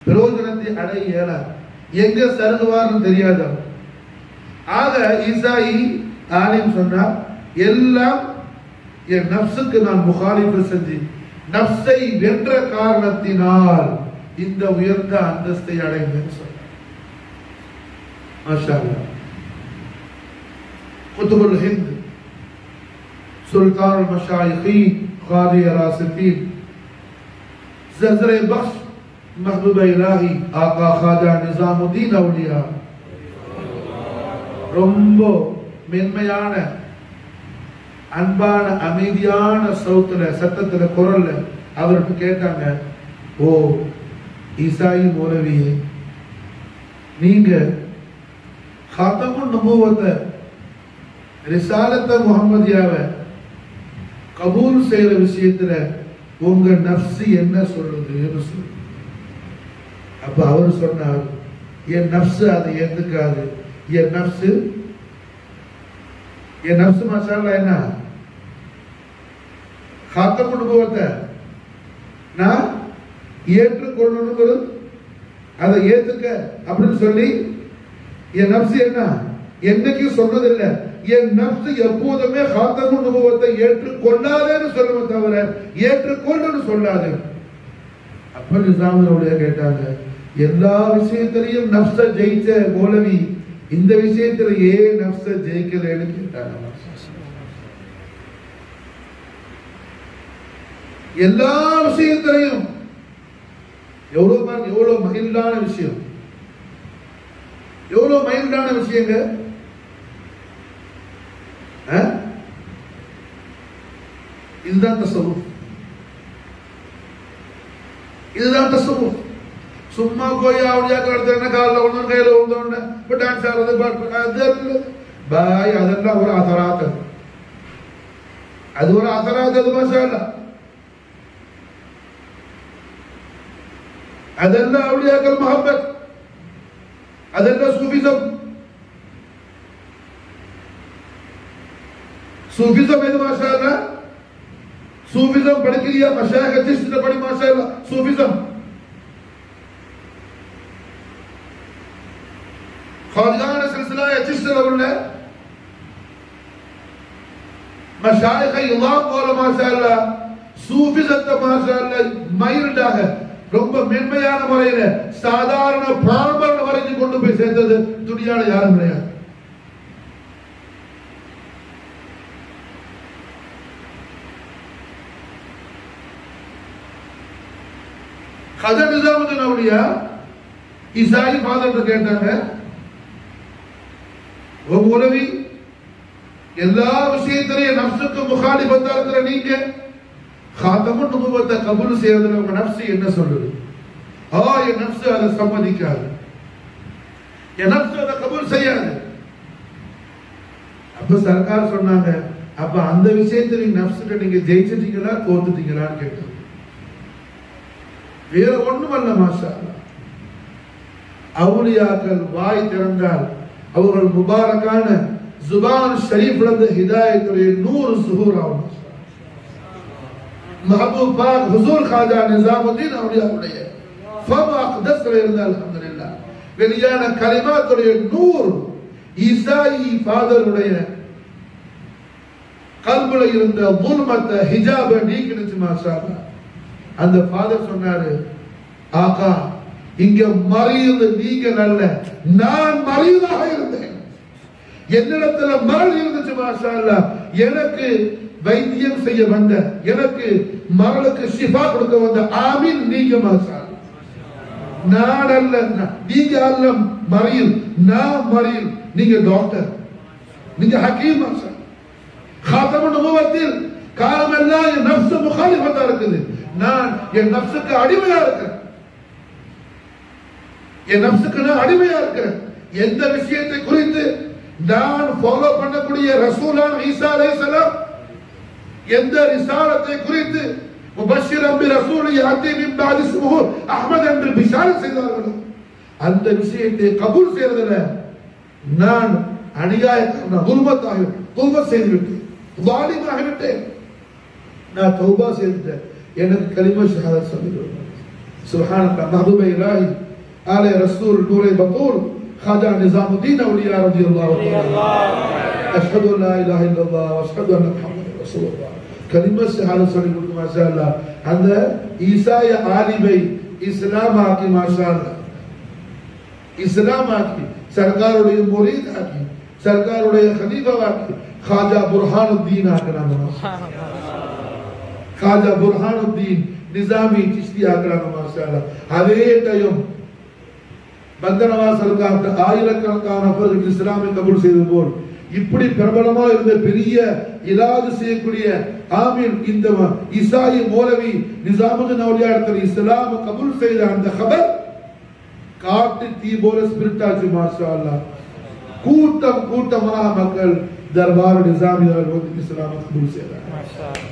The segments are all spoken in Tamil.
பிரயோஜனத்தை அடைய இயலாது. எங்க சருகுவார்னு தெரியாது. ஆக ஈசாயி ஆலிம் சொன்னார், எல்லாம் என் நப்சுக்கு நான் முகாலிஃபு செஞ்சு நப்சை வென்ற காரணத்தினால் இந்த உயர்ந்த அந்தஸ்தை அடைந்தேன்னு சொன்னார். மாஷா அல்லாஹ். குதுபுல் ஹிந்த் सुल्तान मशाइखीन क़ादी रासिफीन ज़ज़रे बख्श महबूब इलाही आका ख्वाजा निज़ामुद्दीन औलिया ரொம்ப மென்மையான அன்பான அமைதியான சத்தத்துல குரல்ல அவருக்கு கேட்டாங்க, ஓ ஈசாயி மௌலவியே, நீங்க खातमुन नबुव्वत ரிசாலத்த முஹம்மதியாவை கபூல் செய்யற விஷயத்துல உங்க நப்சு என்ன சொல்லுதுன்னு சொல்லு. அப்ப அவர் சொன்னார், என் நப்சு அதை ஏத்துக்காது. என் நப்சு மாஷா அல்லாஹ் என்ன காத்தமுன் நபுவத்தை நான் ஏற்றுக்கொள்ளணுங்கிறது, அதை ஏத்துக்க அப்படின்னு சொல்லி என் நப்சு என்ன என்னைக்கு சொன்னதில்லை. என் நப்சு எப்போதுமே காத்தமுன் நபுவத்தை ஏற்றுக்கொள்ளாதேன்னு சொல்லுவதை தவிர ஏற்றுக்கொள்ளுன்னு சொல்லாது. அப்ப நிசாமுடைய கேட்டாங்க, எல்லா விஷயத்திலையும் நப்ச ஜெயிச்ச மௌலவி இந்த விஷயத்துல ஏன் நப்ச ஜெயிக்கலன்னு கேட்டாங்க. எல்லா விஷயத்திலையும் எவ்வளவு மகிழ்ந்தான விஷயம், எவ்வளவு மைல்டான விஷயங்க. இதுதான் தஸவ்வுஃப். இதுதான் தஸவ்வுஃப். சும்மா போய் அவளியா கடத்த காலில் ஒன்று கையில ஒன்று இப்போ டான்ஸ் ஆடுறது பாட்டு அது பாய், அதெல்லாம் ஒரு அசராத். அது ஒரு அசராத். அது மாஷா அல்லாஹ். அதெல்லாம் அவளியாக்கள் மஹப்பத், அதெல்லாம் சூஃபிசம். சூஃபிசம் எது மாஷா அல்லாஹ்? சூஃபிசம் படிக்கிறியா? மஷாயிக் சிஸ்ட படி மாஷா அல்லாஹ். சூஃபிசம் खालिदान सिलसिला चिश्तला उल्ले मशाइख इल्लाह बोला माशाअल्लाह सूफिज़त माशाअल्लाह மைல்டாக ரொம்ப மென்மையான முறையில சாதாரண பாம்பன் வரைக்கும் கொண்டு போய் சேர்த்தது துனியால யாரும் கிடையாது. ख़ाजा निज़ामुद्दीन औलिया ईसाई फादर கேட்டாங்க, वो मौलवी எல்லா விஷயத்திலையும் நப்சுக்கு முகாலிஃபத்தா இருக்கிற நீங்க खातमुन नबुव्वத்தை கபூல் செய்யறதுல உங்க நப்சு என்ன சொல்லுது? என் நப்சு அதை சம்மதிக்காது, என் நப்சு அதை கபூல் செய்யாது. அப்ப சர்க்கார் சொன்னாங்க, அப்ப அந்த விஷயத்துல நீங்க நப்சுக்கு நீங்க ஜெயிச்சிட்டீங்களா தோத்துட்டீங்களான்னு கேட்டாங்க. வேற ஒண்ணுமல்ல மாஷா அல்லாஹ். அவுலியாக்கள் வாய் திறந்தால் அவர்கள் முபாரக்கான ஜுபான் ஷரீஃப்ல இருந்து ஹிதாயத்துடைய நூறு ஸுஹூர் ஆகும். महबूब पाक हुजूर ख्वाजा निजामुद्दीन औलिया उடைய ஃபம் அக்தஸ் இருந்தால் அல்ஹம்துலில்லாஹ் வெளியான கலிமாத்துடைய நூர் ஈசாயி ஃபாதருடைய கல்புல இருந்த ظلمத்தை ஹிஜாப நீக்கினுச்சு மாஷா அல்லாஹ். அந்த ஃபாதர் சொன்னாரு, ஆகா இங்க மரியது நீங்க நல்ல, நான் மரியதாக இருந்தேன், என்னிடத்துல மரணம் இருந்துச்சு மாஷா அல்லாஹ். எனக்கு வைத்தியம் செய்ய வந்த, எனக்கு மகளுக்கு ஷிஃபா கொடுக்க வந்த ஆமீன் நீங்க மாஷா அல்லாஹ். நான் அல்ல, நீங்க அல்ல மரியல், நான் மரியல், நீங்க டாக்டர், நீங்க ஹக்கீம் மாஷா அல்லாஹ். खातमुन नबुव्वத்தில் காலமெல்லாம் என் நப்சு முகாலிஃபத்தா இருக்குது. நான் என் நப்சுக்கு அடிமையா இருக்கிறேன், என் நப்சுக்கு நான் அடிமையா இருக்கிறேன். எந்த விஷயத்தை குறித்து நான் ஃபாலோ பண்ணக்கூடிய ரசூலான ஈசா அலைஹிஸ்ஸலாம் எந்த ரிசாலத்தை குறித்து முபஷ்ஷிரன் பி ரசூலி யாத்தி மின் பஅதி இஸ்முஹு அஹ்மத் என்று பிஷாரத் செய்தார்களோ அந்த விஷயத்தை கபூல் செய்யறதுல நான் அநியாயக்காரன், துல்மத் செய்துவிட்டேன், வாலிமாகிவிட்டேன், நான் தௌபா செய்துட்டேன், எனக்கு கலிமா ஷஹாதத் சொல்லிடுவேன். सुभान अल्लाह महबूब इलाही आले रसूल नूर बतूल ख्वाजा निजामुद्दीन औलिया रज़ियल्लाहु तआला अशहदु अल्ला इलाहा इल्लल्लाह व अशहदु अन्ना मुहम्मदर रसूलुल्लाह कलिमा ஷஹாதத் சொல்லி கொடுத்து மாஷாஅல்லாஹ் அந்த ஈசாய ஆலிபை இஸ்லாம் ஆக்கி மாஷாஅல்லாஹ் இஸ்லாம் ஆக்கி सरकारुடைய मुरीद ஆக்கி सरकारुடைய खलीफा ஆக்கி ख्वाजा बुरहानुद्दीन ஆக்குறாங்க ख्वाजा बुरहानुद्दीन निजामी चिश्ती ஆக்குறாங்க மாஷாஅல்லாஹ் அதே டைம் பந்தனவாசலுக்கு ஆயிரக்கணக்கான நபர்கள் இஸ்லாமை கபூல் செய்தது போல் இப்படி பிரபலமா இருந்த பெரிய இலாது செய்யக்கூடிய ஆமீன் இந்த இசாயி மௌலவி நிசாமுதீன் அவுலியா இடத்துல இஸ்லாமை கபூல் செய்த அந்த खबर காட்டு தீ போல ஸ்பிரிட் ஆச்சு மாஷாஅல்லாஹ் கூட்டம் கூட்டமாக மக்கள் தர்பார் நிசாமி அவர்கள் வந்து இஸ்லாமை கபூல் செய்தார் மாஷாஅல்லாஹ்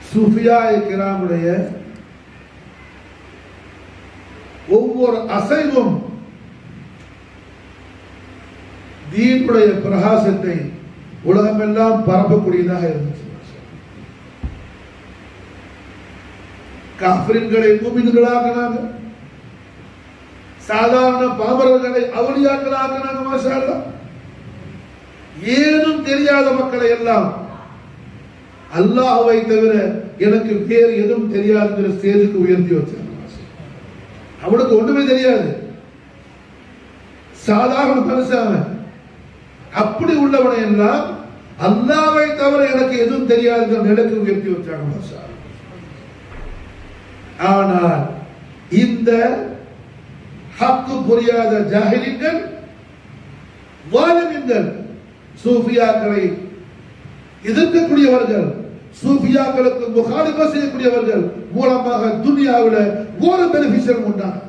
சூஃபியாए கிராமுடைய ஒவ்வொரு அசைவும் தீனுடைய பிரகாசத்தை உலகமெல்லாம் பரப்பக்கூடியதாக இருந்துச்சு காஃபிர்களை மூமின்களாக்குனாங்க சாதாரண பாமரர்களை அவுலியாக்களாக்குனாங்க மாஷாஅல்லாஹ் ஏதும் தெரியாத மக்களை எல்லாம் அல்லாஹ்வை தவிர எனக்கு வேறு எதுவும் தெரியாதுங்கிற ஸ்டேஜுக்கு உயர்த்தி வச்சாங்க அவனுக்கு ஒண்ணுமே தெரியாது சாதாரண மனுஷன் அப்படி உள்ளவனை எல்லாம் அல்லாஹ்வை தவிர எனக்கு எதுவும் தெரியாதுங்கிற நிலைக்கு உயர்த்தி வச்சாங்க மாஷாஅல்லாஹ் ஆனால் இந்த ஹக்கு புரியாத ஜாஹிலிகள் வாலிம்கள் சூஃபியாக்களை எதிர்க்கக்கூடியவர்கள் சூஃபியாக்களுக்கு முகாலிஃபா செய்யக்கூடியவர்கள் மூலமாக துனியாவில் ஒரு பெனிஃபிஷியல் உண்டாகும்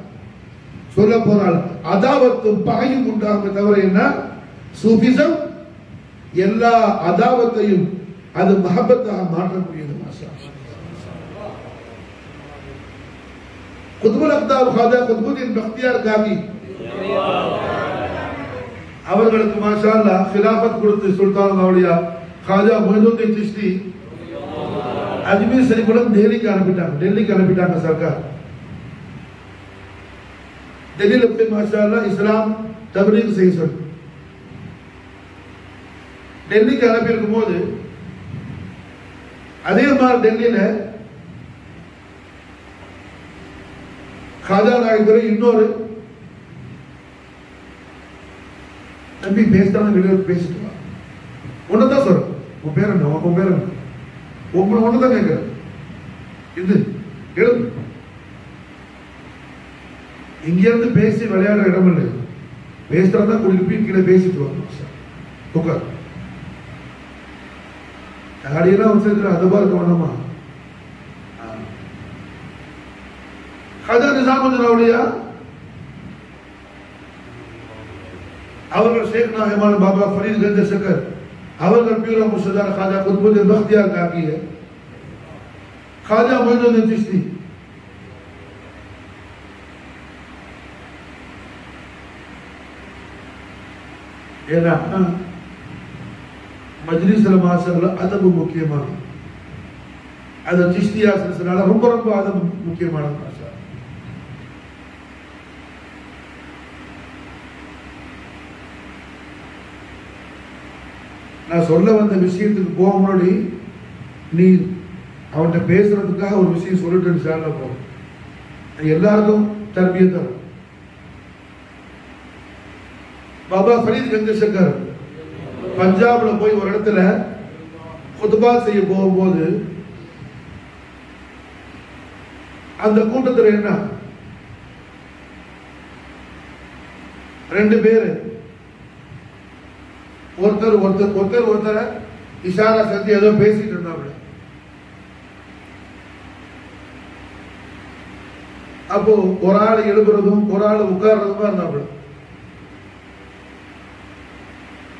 சொல்ல போனால் அதாவத்தும் பகையும் உண்டாகும் தவிர என்ன சூஃபிசம் எல்லா அதாவத்தையும் அது மஹப்பத்தாக மாற்றக்கூடியது மாஷாஅல்லாஹ் குத்புல் அக்தாப் ख्वाजा குத்புதீன் பக்தியார் காமி அவர்களுக்கு மாஷாஅல்லாஹ் खिलाफत கொடுத்து சுல்தான் அவுலியா ख्वाजा மொய்னுதீன் சிஷ்தி अजमेर शरीफ दिल्ली अனுப்பிட்டாங்க सरकार दिल्ली पे माशाअल्लाह इस्लाम तबलीग செய்ய சொல்லி டெல்லிக்கு அனுப்பி இருக்கும்போது அதே மாதிரி டெல்லியில खाजा நாயகரை இன்னொரு தம்பி பேசுறாங்க வெளியே பேசிட்டு வா ஒன்னதான் சொல்ற உன் பேர் என்ன உன் பேர் என்ன ஒன்னுதான் கேட்கிற இது எழுது இங்க இருந்து பேசி விளையாடுற இடம் இல்லை பேசுறதா குடிப்பி கீழே பேசிட்டு வாங்க உட்கார் தாடியெல்லாம் வச்சிருக்கிற அதுவா இருக்க வேணாமா ख्वाजा निजामुद्दीन औलिया அவர்கள் ஷேக் நாஹிமான் பாபா ஃபரீத் கஞ்ச ஷக்கர் அவர்கள் பீரோ முர்ஷிதார் ख्वाजा குத்புதீன் பக்தியார் காக்கி है ख्वाजा மொய்னுதீன் சிஷ்தி ஏன்னா மஜ்லிஸ்ல மாஷாஅல்லாஹ் அதபு முக்கியமானது அது சிஷ்தியா சிலசிலால ரொம்ப ரொம்ப அதபு முக்கியமானது மாஷாஅல்லாஹ் நான் சொல்ல வந்த விஷயத்துக்கு போக முன்னாடி நீ அவன்கிட்ட பேசுறதுக்காக ஒரு விஷயம் சொல்லிட்டு இன்ஷாஅல்லாஹ் போகும் எல்லாருக்கும் தர்பியத் தரும் பாபா ஃபரீத் கஞ்ச ஷக்கர் பஞ்சாப்ல போய் ஒரு இடத்துல குத்பா செய்ய போகும்போது அந்த கூட்டத்தில் என்ன ரெண்டு பேரு ஒருத்தர் இஷாரா செஞ்சு ஏதோ பேசிட்டு இருந்தாங்க அப்போ ஒரு ஆள் எழுப்புறதும் ஒரு ஆள் உட்கார்றதுமா இருந்தாங்க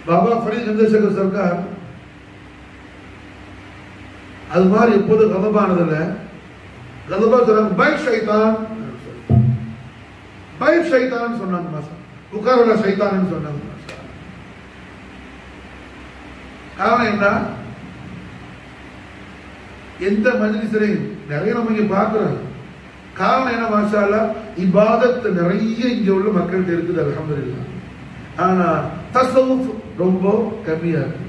பாபா ஃபரீத் சந்திரசேகர் சர்க்கார் அது மாதிரி எப்போது கதபானதுல கதபா சொன்னாங்க பைட் ஷைத்தான் சொன்னாங்க உட்கார்ற ஷைத்தான் சொன்னாங்க காரணம் என்ன எந்த மஜ்லிஸ்லயும் நிறைய நம்ம இங்க பார்க்கிறோம். காரணம் என்ன? மாஷா அல்லாஹ் இபாதத் நிறைய இங்க உள்ள மக்கள்கிட்ட இருக்குது, அல்ஹம்துலில்லாஹ். ஆனா தஸவுஃப் ரொம்ப கம்மியா இருக்கு.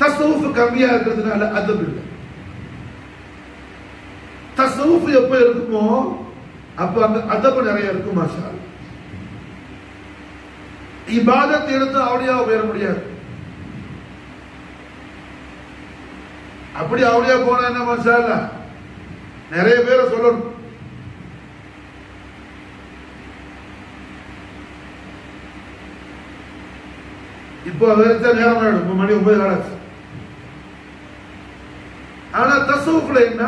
தஸவுஃப் கம்மியா இருக்கிறதுனால அதப் இல்லை. தஸவுஃப் எப்ப இருக்குமோ அப்ப அங்க அதப் நிறைய இருக்கும். மாஷா அல்லாஹ் இபாதத் எடுத்து அவளியா உயர முடியாது. அப்படி அவளியா போனா என்ன? மாஷா அல்லாஹ் நிறைய பேரை சொல்லணும். இப்போ அவருக்கு நேரம் ஆயிடும், மணி 9 ஆச்சு. ஆனா தஸவுஃப்ல என்ன?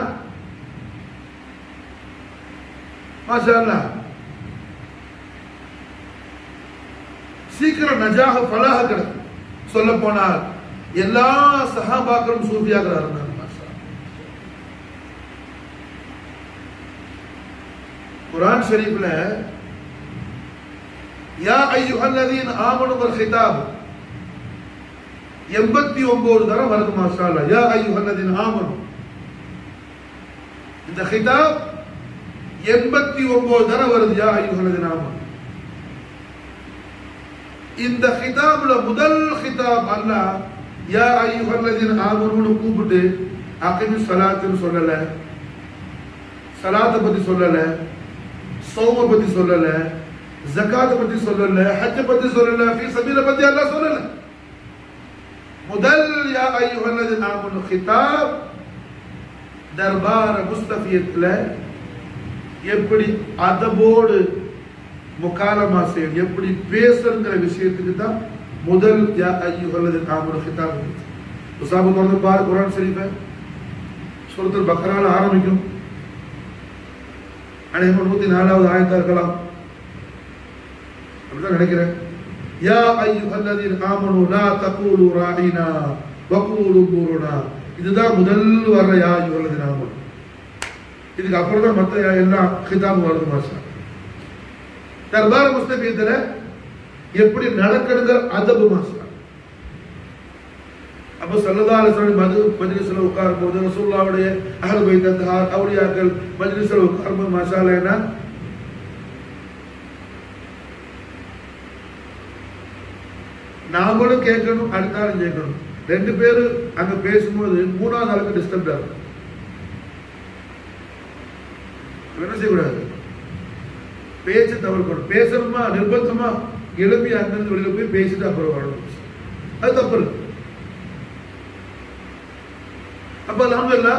மாஷா அல்லாஹ் சீக்கிரம் நஜாஹ ஃபலாஹ கிடைக்கும். சொல்ல போனால் எல்லா சஹாபாக்களும் சூஃபியாக இருந்தாங்க. குர்ஆன் ஷரீஃப்ல யா அய்யுஹல்லதீன ஆமனுல் கிதாப் 89 தடவை வருது. மாஷா அல்லாஹ் யா அய்யுஹல்லதீன ஆமனு. இந்த கிதாப் 89 தடவை வருது. யா அய்யுஹல்லதீன ஆமனு. இந்த கிதாப்ல முதல் கிதாப் அல்லாஹ் யா அய்யுஹல்லதீன ஆமனுன்னு கூப்பிட்டு அகிமிஸ் ஸலாத்துன்னு சொல்லல, ஸலாத்தை பத்தி சொல்லல, சௌம பத்தி சொல்லல, ஜகாத் பத்தி சொல்லல, ஹஜ் பத்தி சொல்லல, ஃபீ சபீல பத்தி அல்லாஹ் சொல்லல. முதல் யா அய்யுஹல்லதீன ஆமனு கிதாப் தர்பார் முஸ்தஃபியத்துல எப்படி அதபோடு முகாலமா செய்ய, எப்படி பேசுங்கிற விஷயத்துக்கு தான் முதல் யா அய்யுஹல்லதீன ஆமனு கிதாப். உஸாபு தொடர்ந்து பாரு குர்ஆன் ஷரீஃப சூரத்துல் பக்ரால ஆரம்பிக்கும். அநேகமாக 104வது ஆயத்தா இருக்கலாம், அப்படிதான் நினைக்கிறேன். யா அய்யுஹல்லதீன ஆமனு லா தகூலு ராஈனா வகூலு துருனா. இதுதான் முதல் வர்ற யா அய்யுஹல்லதீன ஆமனு. இதுக்கு அப்புறம் தான் மற்ற எல்லா கிதாபும் வருது. மாஷா தர்பார் முஸ்தஃபியத்துல எப்படி நடக்கணுங்கிற அதபு. மாஷா அப்ப ஸல்லல்லாஹு அலைஹி வஸல்லம் மஜ்லிஸ்ல உட்காரும் போது ரசூலுல்லாஹ்வுடைய அஹ்ல் பைத் அத்ஹார் அவுலியாக்கள் மஜ்லிஸ்ல உட்காரும் போது மாஷா அல்லாஹ் என்ன நாமளும் கேட்கணும், அடுத்தாலும் கேட்கணும். ரெண்டு பேரு அங்க பேசும்போது மூணாவது ஆளுக்கு டிஸ்டர்ப் ஆகும். என்ன செய்யக்கூடாது? பேச்சு தவறுக்கணும். பேசணுமா நிர்பந்தமா எழுப்பி அங்கிருந்து வெளியில போய் பேசிட்டு அப்புறம் வரணும். அது தப்பு இருக்கு. अब अल्हम्दुलिल्लाह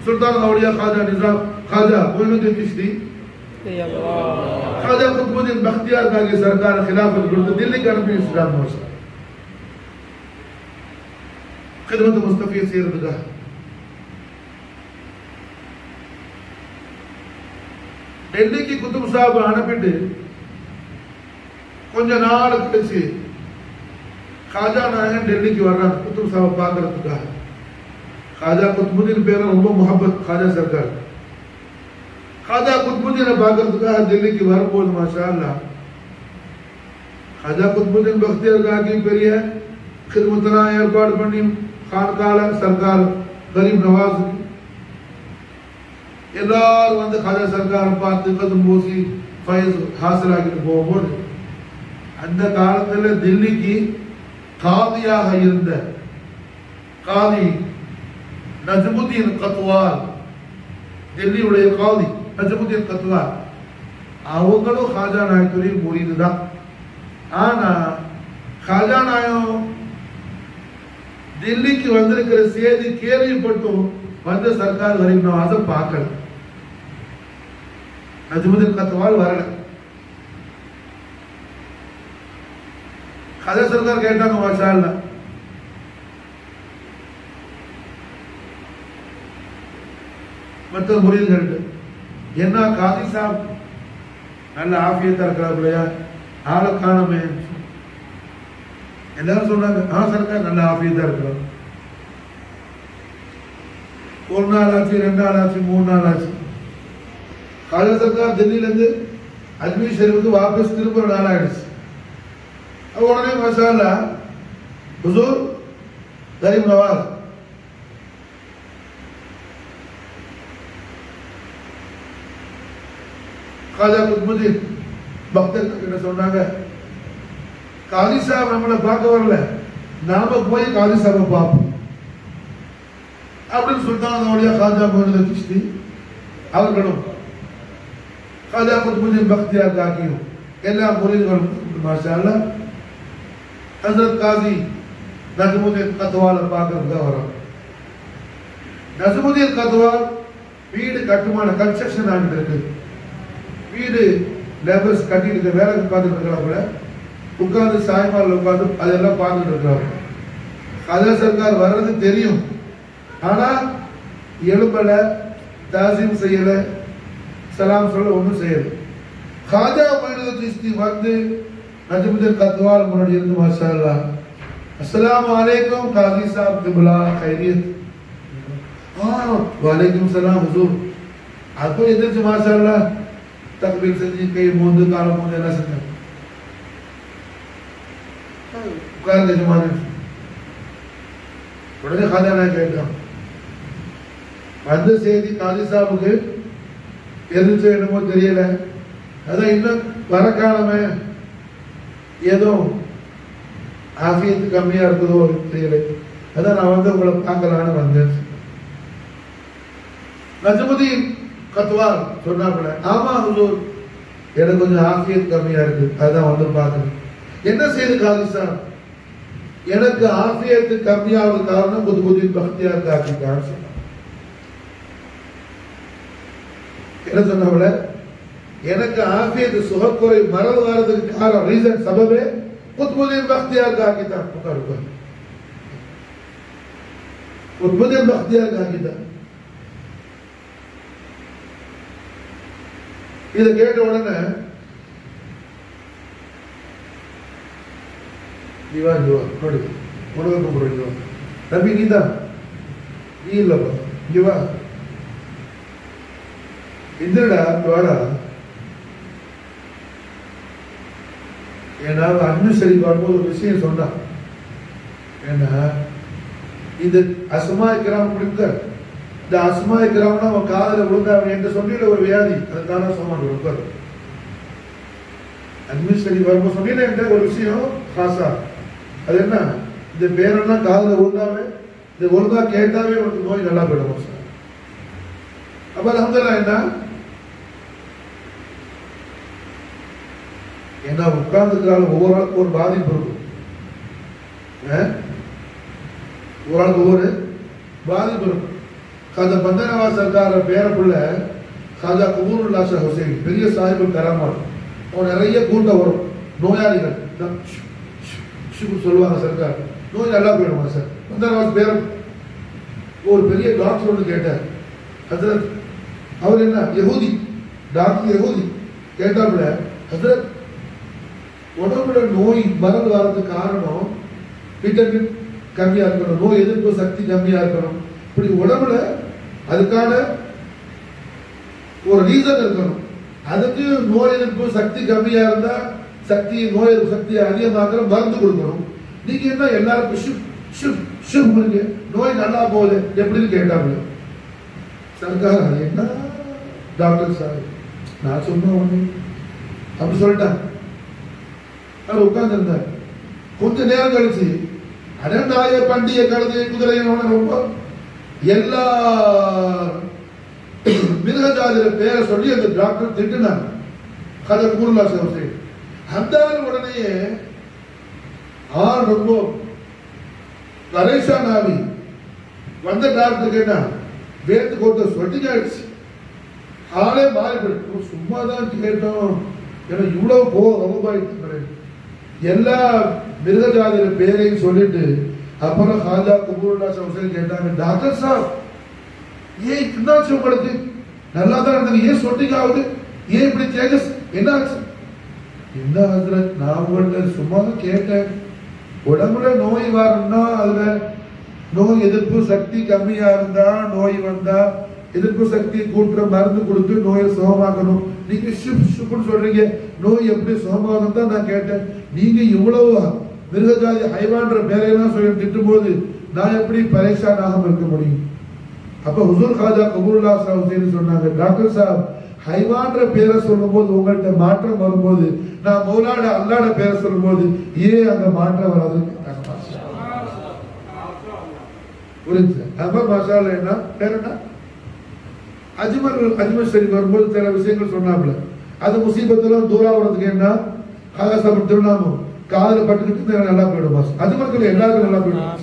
सुल्तान औलिया ख्वाजा निजाम ख्वाजा मोइनुद्दीन चिश्ती ख्वाजा कुतुबुद्दीन बख्तियार की सरकार खिलाफत गुर्द दिल्ली का नबी इस्लाम मौसा खिदमत मुस्तफी सीरतगा दिल्ली की कुतुब साहब அனுப்பிட்டு கொஞ்ச நாள் கழிச்சு ख्वाजा நாயகன் டெல்லிக்கு வர்றாங்க குதுப் சாஹிப் பார்க்கிறதுக்காக. ख्वाजा कुतुबुद्दीन பேர ரொம்ப முஹப்பத் ख्वाजा सरकार. ख्वाजा कुतुबुद्दीन பார்க்கிறதுக்காக டெல்லிக்கு வரும்போது மாஷா அல்லாஹ் ख्वाजा कुतुबुद्दीन பக்தியார் காகி பெரிய खिदमतலாம் ஏற்பாடு பண்ணி खानकाல सरकार गरीब नवाज எல்லாரும் வந்து ख्वाजा सरकार பார்த்து கதம் போசி ஃபைஸ் ஹாசில் ஆகிட்டு போகும்போது அந்த காலத்துல டெல்லிக்கு காதியாக இருந்த காதி நஜ்முதீன் கத்வால், டெல்லியுடைய காதி நஜ்முதீன் கத்வால், அவங்களும் ख्वाजा நாயகத்துடைய முரீது தான். ஆனா ख्वाजा நாயகம் டெல்லிக்கு வந்திருக்கிற செய்தி கேள்விப்பட்டும் வந்த சர்க்கார் கரீப் நவாஸ பார்க்கல. நஜ்முதீன் கத்வால் வரல. ख्वाजा सरकार கேட்டாங்க மாஷா அல்லாஹ் மற்ற முரீதுகள் என்ன காதி சாப் நல்ல ஆஃபியத்தா இருக்கிறார்களையா ஆளை காணமே. எல்லாரும் சொன்னாங்க சர்க்கார் நல்ல ஆஃபியத்தா இருக்கிறோம். ஒரு நாள் ஆச்சு, 2 நாள் ஆச்சு, 3 நாள் ஆச்சு. ख्वाजा सरकार दिल्ली இருந்து அஜ்மீர் ஷரீஃபுக்கு வாபஸ் திரும்ப நாள் ஆயிடுச்சு. உடனே மாஷா அல்லாஹ் हुजूर गरीब नवाज காஜா குத்புதீன் பக்தர்கள் கிட்ட சொன்னாங்க, காதி சாஹிப் நம்மளை பார்க்க வரல, நாம போய் காதி சாஹிபை பார்ப்போம் அப்படின்னு சுல்தான் அவுலியா காஜா முஹம்மது சிஷ்தி அவர்களும் காஜா குத்புதீன் பக்தியார் காக்கியும் எல்லா முரீதுகளும் மாஷா அல்லாஹ் ஹஜ்ரத் காசி நஜ்முதீன் கத்வாலை பார்க்கறதுக்காக வரோம். நஜ்முதீன் கத்வால் வீடு கட்டுமான கன்ஸ்ட்ரக்ஷன் ஆகிட்டு இருக்கு. வீடு லேபர்ஸ் கட்டிட்டு வேலை பார்த்துட்டு இருக்கிறாங்க. உட்கார்ந்து சாய்மால் உட்கார்ந்து அதெல்லாம் பார்த்துட்டு இருக்கிறாங்க. காஜா சர்க்கார் வர்றது தெரியும், ஆனா எழுப்பல, தாசீம் செய்யல, சலாம் சொல்ல ஒன்றும் செய்யல. காஜா முஹம்மது சிஷ்தி வந்து நஜ்முதீன் கத்வால் முன்னாடி இருந்து மாஷா அல்லாஹ் अस्सलाम वालेकुम काजी साहब किबला खैरियत, हाँ वालेकुम सलाम हुजूर, आपको इधर से माशाअल्लाह तकबीर से जी कई मोंद कालो मोंद ना सकते कर दे जमाने थोड़े खाजा ना कहता அந்த செய்தி காஜி சாஹிபுக்கு எதிர்த்து என்னமோ தெரியல. அதான் இன்னும் வர காலமே ஏதோ ஆஃபியத்து கம்மியா இருக்குதோ தெரியல. அதான் நான் வந்து உங்களை பார்க்கலான்னு வந்தேன். நஜ்முதீன் கத்வால் சொன்னாப்புல, ஆமா ஹுசூர் எனக்கு கொஞ்சம் ஆஃபியத் கம்மியா இருக்கு, அதான் வந்து பார்க்கணும். என்ன செய்து காதி சாஹிப், எனக்கு ஆஃபியத்து கம்மியாவது காரணம் குத்புதீன் பக்தியார் காக்கிதான் சொன்னாங்க. என்ன சொன்னாப்புல, எனக்கு ஆஃபியத்து சுகக்குறை மறந்து வரதுக்கு காரணம் ரீசன் சபபே குத்புதீன் பக்தியார் காக்கிதான். குத்புதீன் பக்தியார் காக்கிதான். இதை கேட்ட உடனே ஜீவா ஜீவா நோடி உனக்கு போடுறீங்க நம்பி நீதான் நீ இல்லப்பா ஜீவா இந்திரடா வாடா. ஏன்னா அன்னுசரி வரும்போது ஒரு விஷயம் சொன்னான். ஏன்னா இது அஸ்மா கிராம் கொடுக்க, இந்த அஸ்மா கிராம்னா அவன் காதல விழுந்த அவன் என்கிட்ட சொன்ன ஒரு வியாதி, அதுக்கான சோமான் கொடுப்பாரு. அன்னுசரி வரும்போது சொன்னீங்க என்கிட்ட ஒரு விஷயம் காசா, அது என்ன, இந்த பேரெல்லாம் காதல விழுந்தாவே இந்த ஒழுங்கா கேட்டாவே உனக்கு நோய் நல்லா போயிடும் சார். அப்ப அல்ஹம்துலில்லாஹ் என்ன ஏன்னா உட்கார்ந்துக்கிறாள் ஒவ்வொரு ஆளுக்கு ஒரு பாதிப்பு இருக்கும். ஒரு ஆளுக்கு ஒவ்வொரு பாதிப்பு இருக்கும். காஜா பந்தனவாஸ் சர்க்கார பேரப்புள்ள காஜா குபூருல்லா ஷா ஹுசைன் பெரிய சாஹிபுல் கராமாத், அவன் நிறைய கூட்டம் வரும், நோயாளிகள் சொல்லுவாங்க சர்க்கார், நோய் நல்லா போயிடுவாங்க சார். பந்தனவாஸ் பேர ஒரு பெரிய டாக்டர் ஒன்று கேட்டார். ஹஜ்ரத் அவர் என்ன யஹூதி டாக்டர், யஹூதி கேட்டாப்புல, ஹஜ்ரத் உடம்புல நோய் மறந்து வரதுக்கு காரணம் விட்டமின் கம்மியா இருக்கணும், நோய் எதிர்ப்பு சக்தி கம்மியா இருக்கணும், இப்படி உடம்புல அதுக்கான ஒரு ரீசன் இருக்கணும். அதுக்கு நோய் எதிர்ப்பு சக்தி கம்மியா இருந்தா சக்தி நோய் எதிர்ப்பு சக்தியை அதிகமாக்குற மருந்து கொடுக்கணும். நீங்க என்ன எல்லாருக்கும் நோய் நல்லா போகுது எப்படின்னு கேட்டாங்க. சர்க்கார் என்ன டாக்டர் சார் நான் சொன்ன ஒண்ணு அப்படி சொல்லிட்டாங்க. அவர் உட்கார்ந்து இருந்தார். கொஞ்ச நேரம் கழிச்சு அடண்டாய பண்டிகை கழுதை குதிரை ரொம்ப எல்லா மிருகஜாதியில பேரை சொல்லி அந்த டாக்டர் திட்டினார். கதை கூறுலா சார் அந்த உடனே ஆள் ரொம்ப பரேஷான் ஆகி வந்த டாக்டர் கேட்டா வேத்து கொடுத்த சொட்டிங்க ஆயிடுச்சு, ஆளே மாறிப்பட்டு. சும்மாதான் கேட்டோம், ஏன்னா இவ்வளவு ரொம்ப எல்லா மிருகஜாதியில பேரையும் சொல்லிட்டு அப்புறம் காஜா குபூருல்லா ஷா ஹுசைன் கேட்டாங்க, டாக்டர் சார் ஏன் என்னாச்சு உங்களுக்கு, நல்லா தான் இருந்தது, ஏன் சொட்டிங்க ஆகுது, ஏன் இப்படி சேஞ்சஸ் என்னாச்சு? என்ன ஹஜ்ரத் நான் உங்கள்ட்ட சும்மா கேட்டேன், உடம்புல நோய் வரணும்னா அதுல நோய் எதிர்ப்பு சக்தி கம்மியா இருந்தா நோய் வந்தா எதிர்ப்பு சக்தி கூட்டுற மருந்து கொடுத்து நோயை சுகமாக்கணும். நீங்க ஷுப்னு சொல்றீங்க, நோய் எப்படி சுகமாகணும் தான் நான் கேட்டேன். நீங்க இவ்வளவு மிருகஜாதி ஹைவான்ற பேரையெல்லாம் சொல்லி திட்டும் போது நான் எப்படி பரேஷான் ஆகாம இருக்க முடியும்? அப்ப ஹுசூர் காஜா கபூருல்லா ஷா ஹுசைன் சொன்னாங்க, டாக்டர் சாப் ஹைவான்ற பேரை சொல்லும் போது உங்கள்கிட்ட மாற்றம் வரும்போது நான் மௌலாட அல்லாட பேரை சொல்லும் போது ஏன் அங்க மாற்றம் வராதுன்னு புரிஞ்சு மாஷால என்ன பேர் என்ன அஜ்மல் ஷரீஃப் வரும்போது சில விஷயங்கள் சொன்னாப்ல அது முசீபத்தெல்லாம் தூராகிறதுக்கு என்ன காகாசாபம் திருநாமம் காதல பட்டுக்கிட்டு நல்லா போயிடும் பாஸ் அஜ்மல்கள் எல்லாருக்கும் நல்லா போயிடும்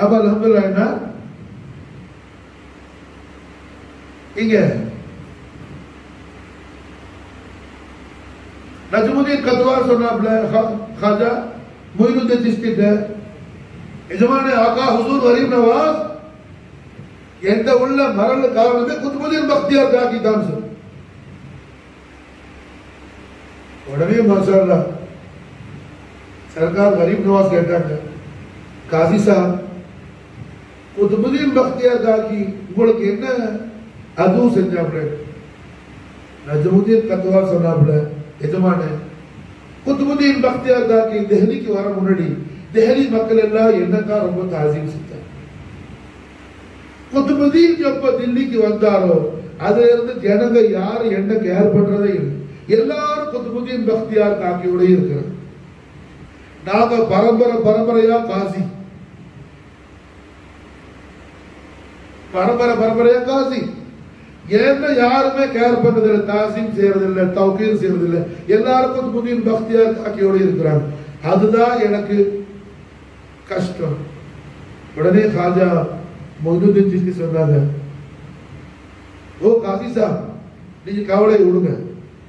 அப்ப அல்ஹம்துலில்லாஹ் என்ன இங்க நஜ்முதீன் கத்வால் சொன்னாப்ல खाजा मोइनुद्दीन चिश्ती यजमान आका हुजूर गरीब नवाज எந்த உள்ள மரண காரணமே குத்புதீன் பக்தியார் காக்கி தான் சார் உடனே மாஷாஅல்லாஹ் सरकार गरीब नवाज கேட்டாங்க காசி சார் குத்புதீன் பக்தியார் காக்கி உங்களுக்கு என்ன அது செஞ்சாப்ல நஜ்முதீன் கத்வால் சொன்னாப்ல எஜமானே குத்புதீன் பக்தியார் காக்கி டெல்லிக்கு வர முன்னாடி டெல்லி மக்கள் எல்லாம் என்னக்கா ரொம்ப தாசீம் செஞ்சாங்க குத்புதீன் எப்ப தில்லிக்கு வந்தாரோ அதுல இருந்து ஜனங்க யாரு என்ன கேர் பண்றதே இல்லை எல்லாரும் குத்புதீன் பக்தியார் காக்கியோட இருக்கிறாங்க நாங்க பரம்பரையா காசி பரம்பரையா காசி என்ன யாருமே கேர் பண்றதில்லை தாசீம் செய்யறதில்லை தௌகீர் செய்யறதில்லை எல்லாரும் குத்புதீன் பக்தியார் காக்கியோட இருக்கிறாங்க அதுதான் எனக்கு கஷ்டம் உடனே खाजा मोइनुद्दीन चिश्ती சொன்னாங்க ஓ காசி சார் நீங்க கவலை விடுங்க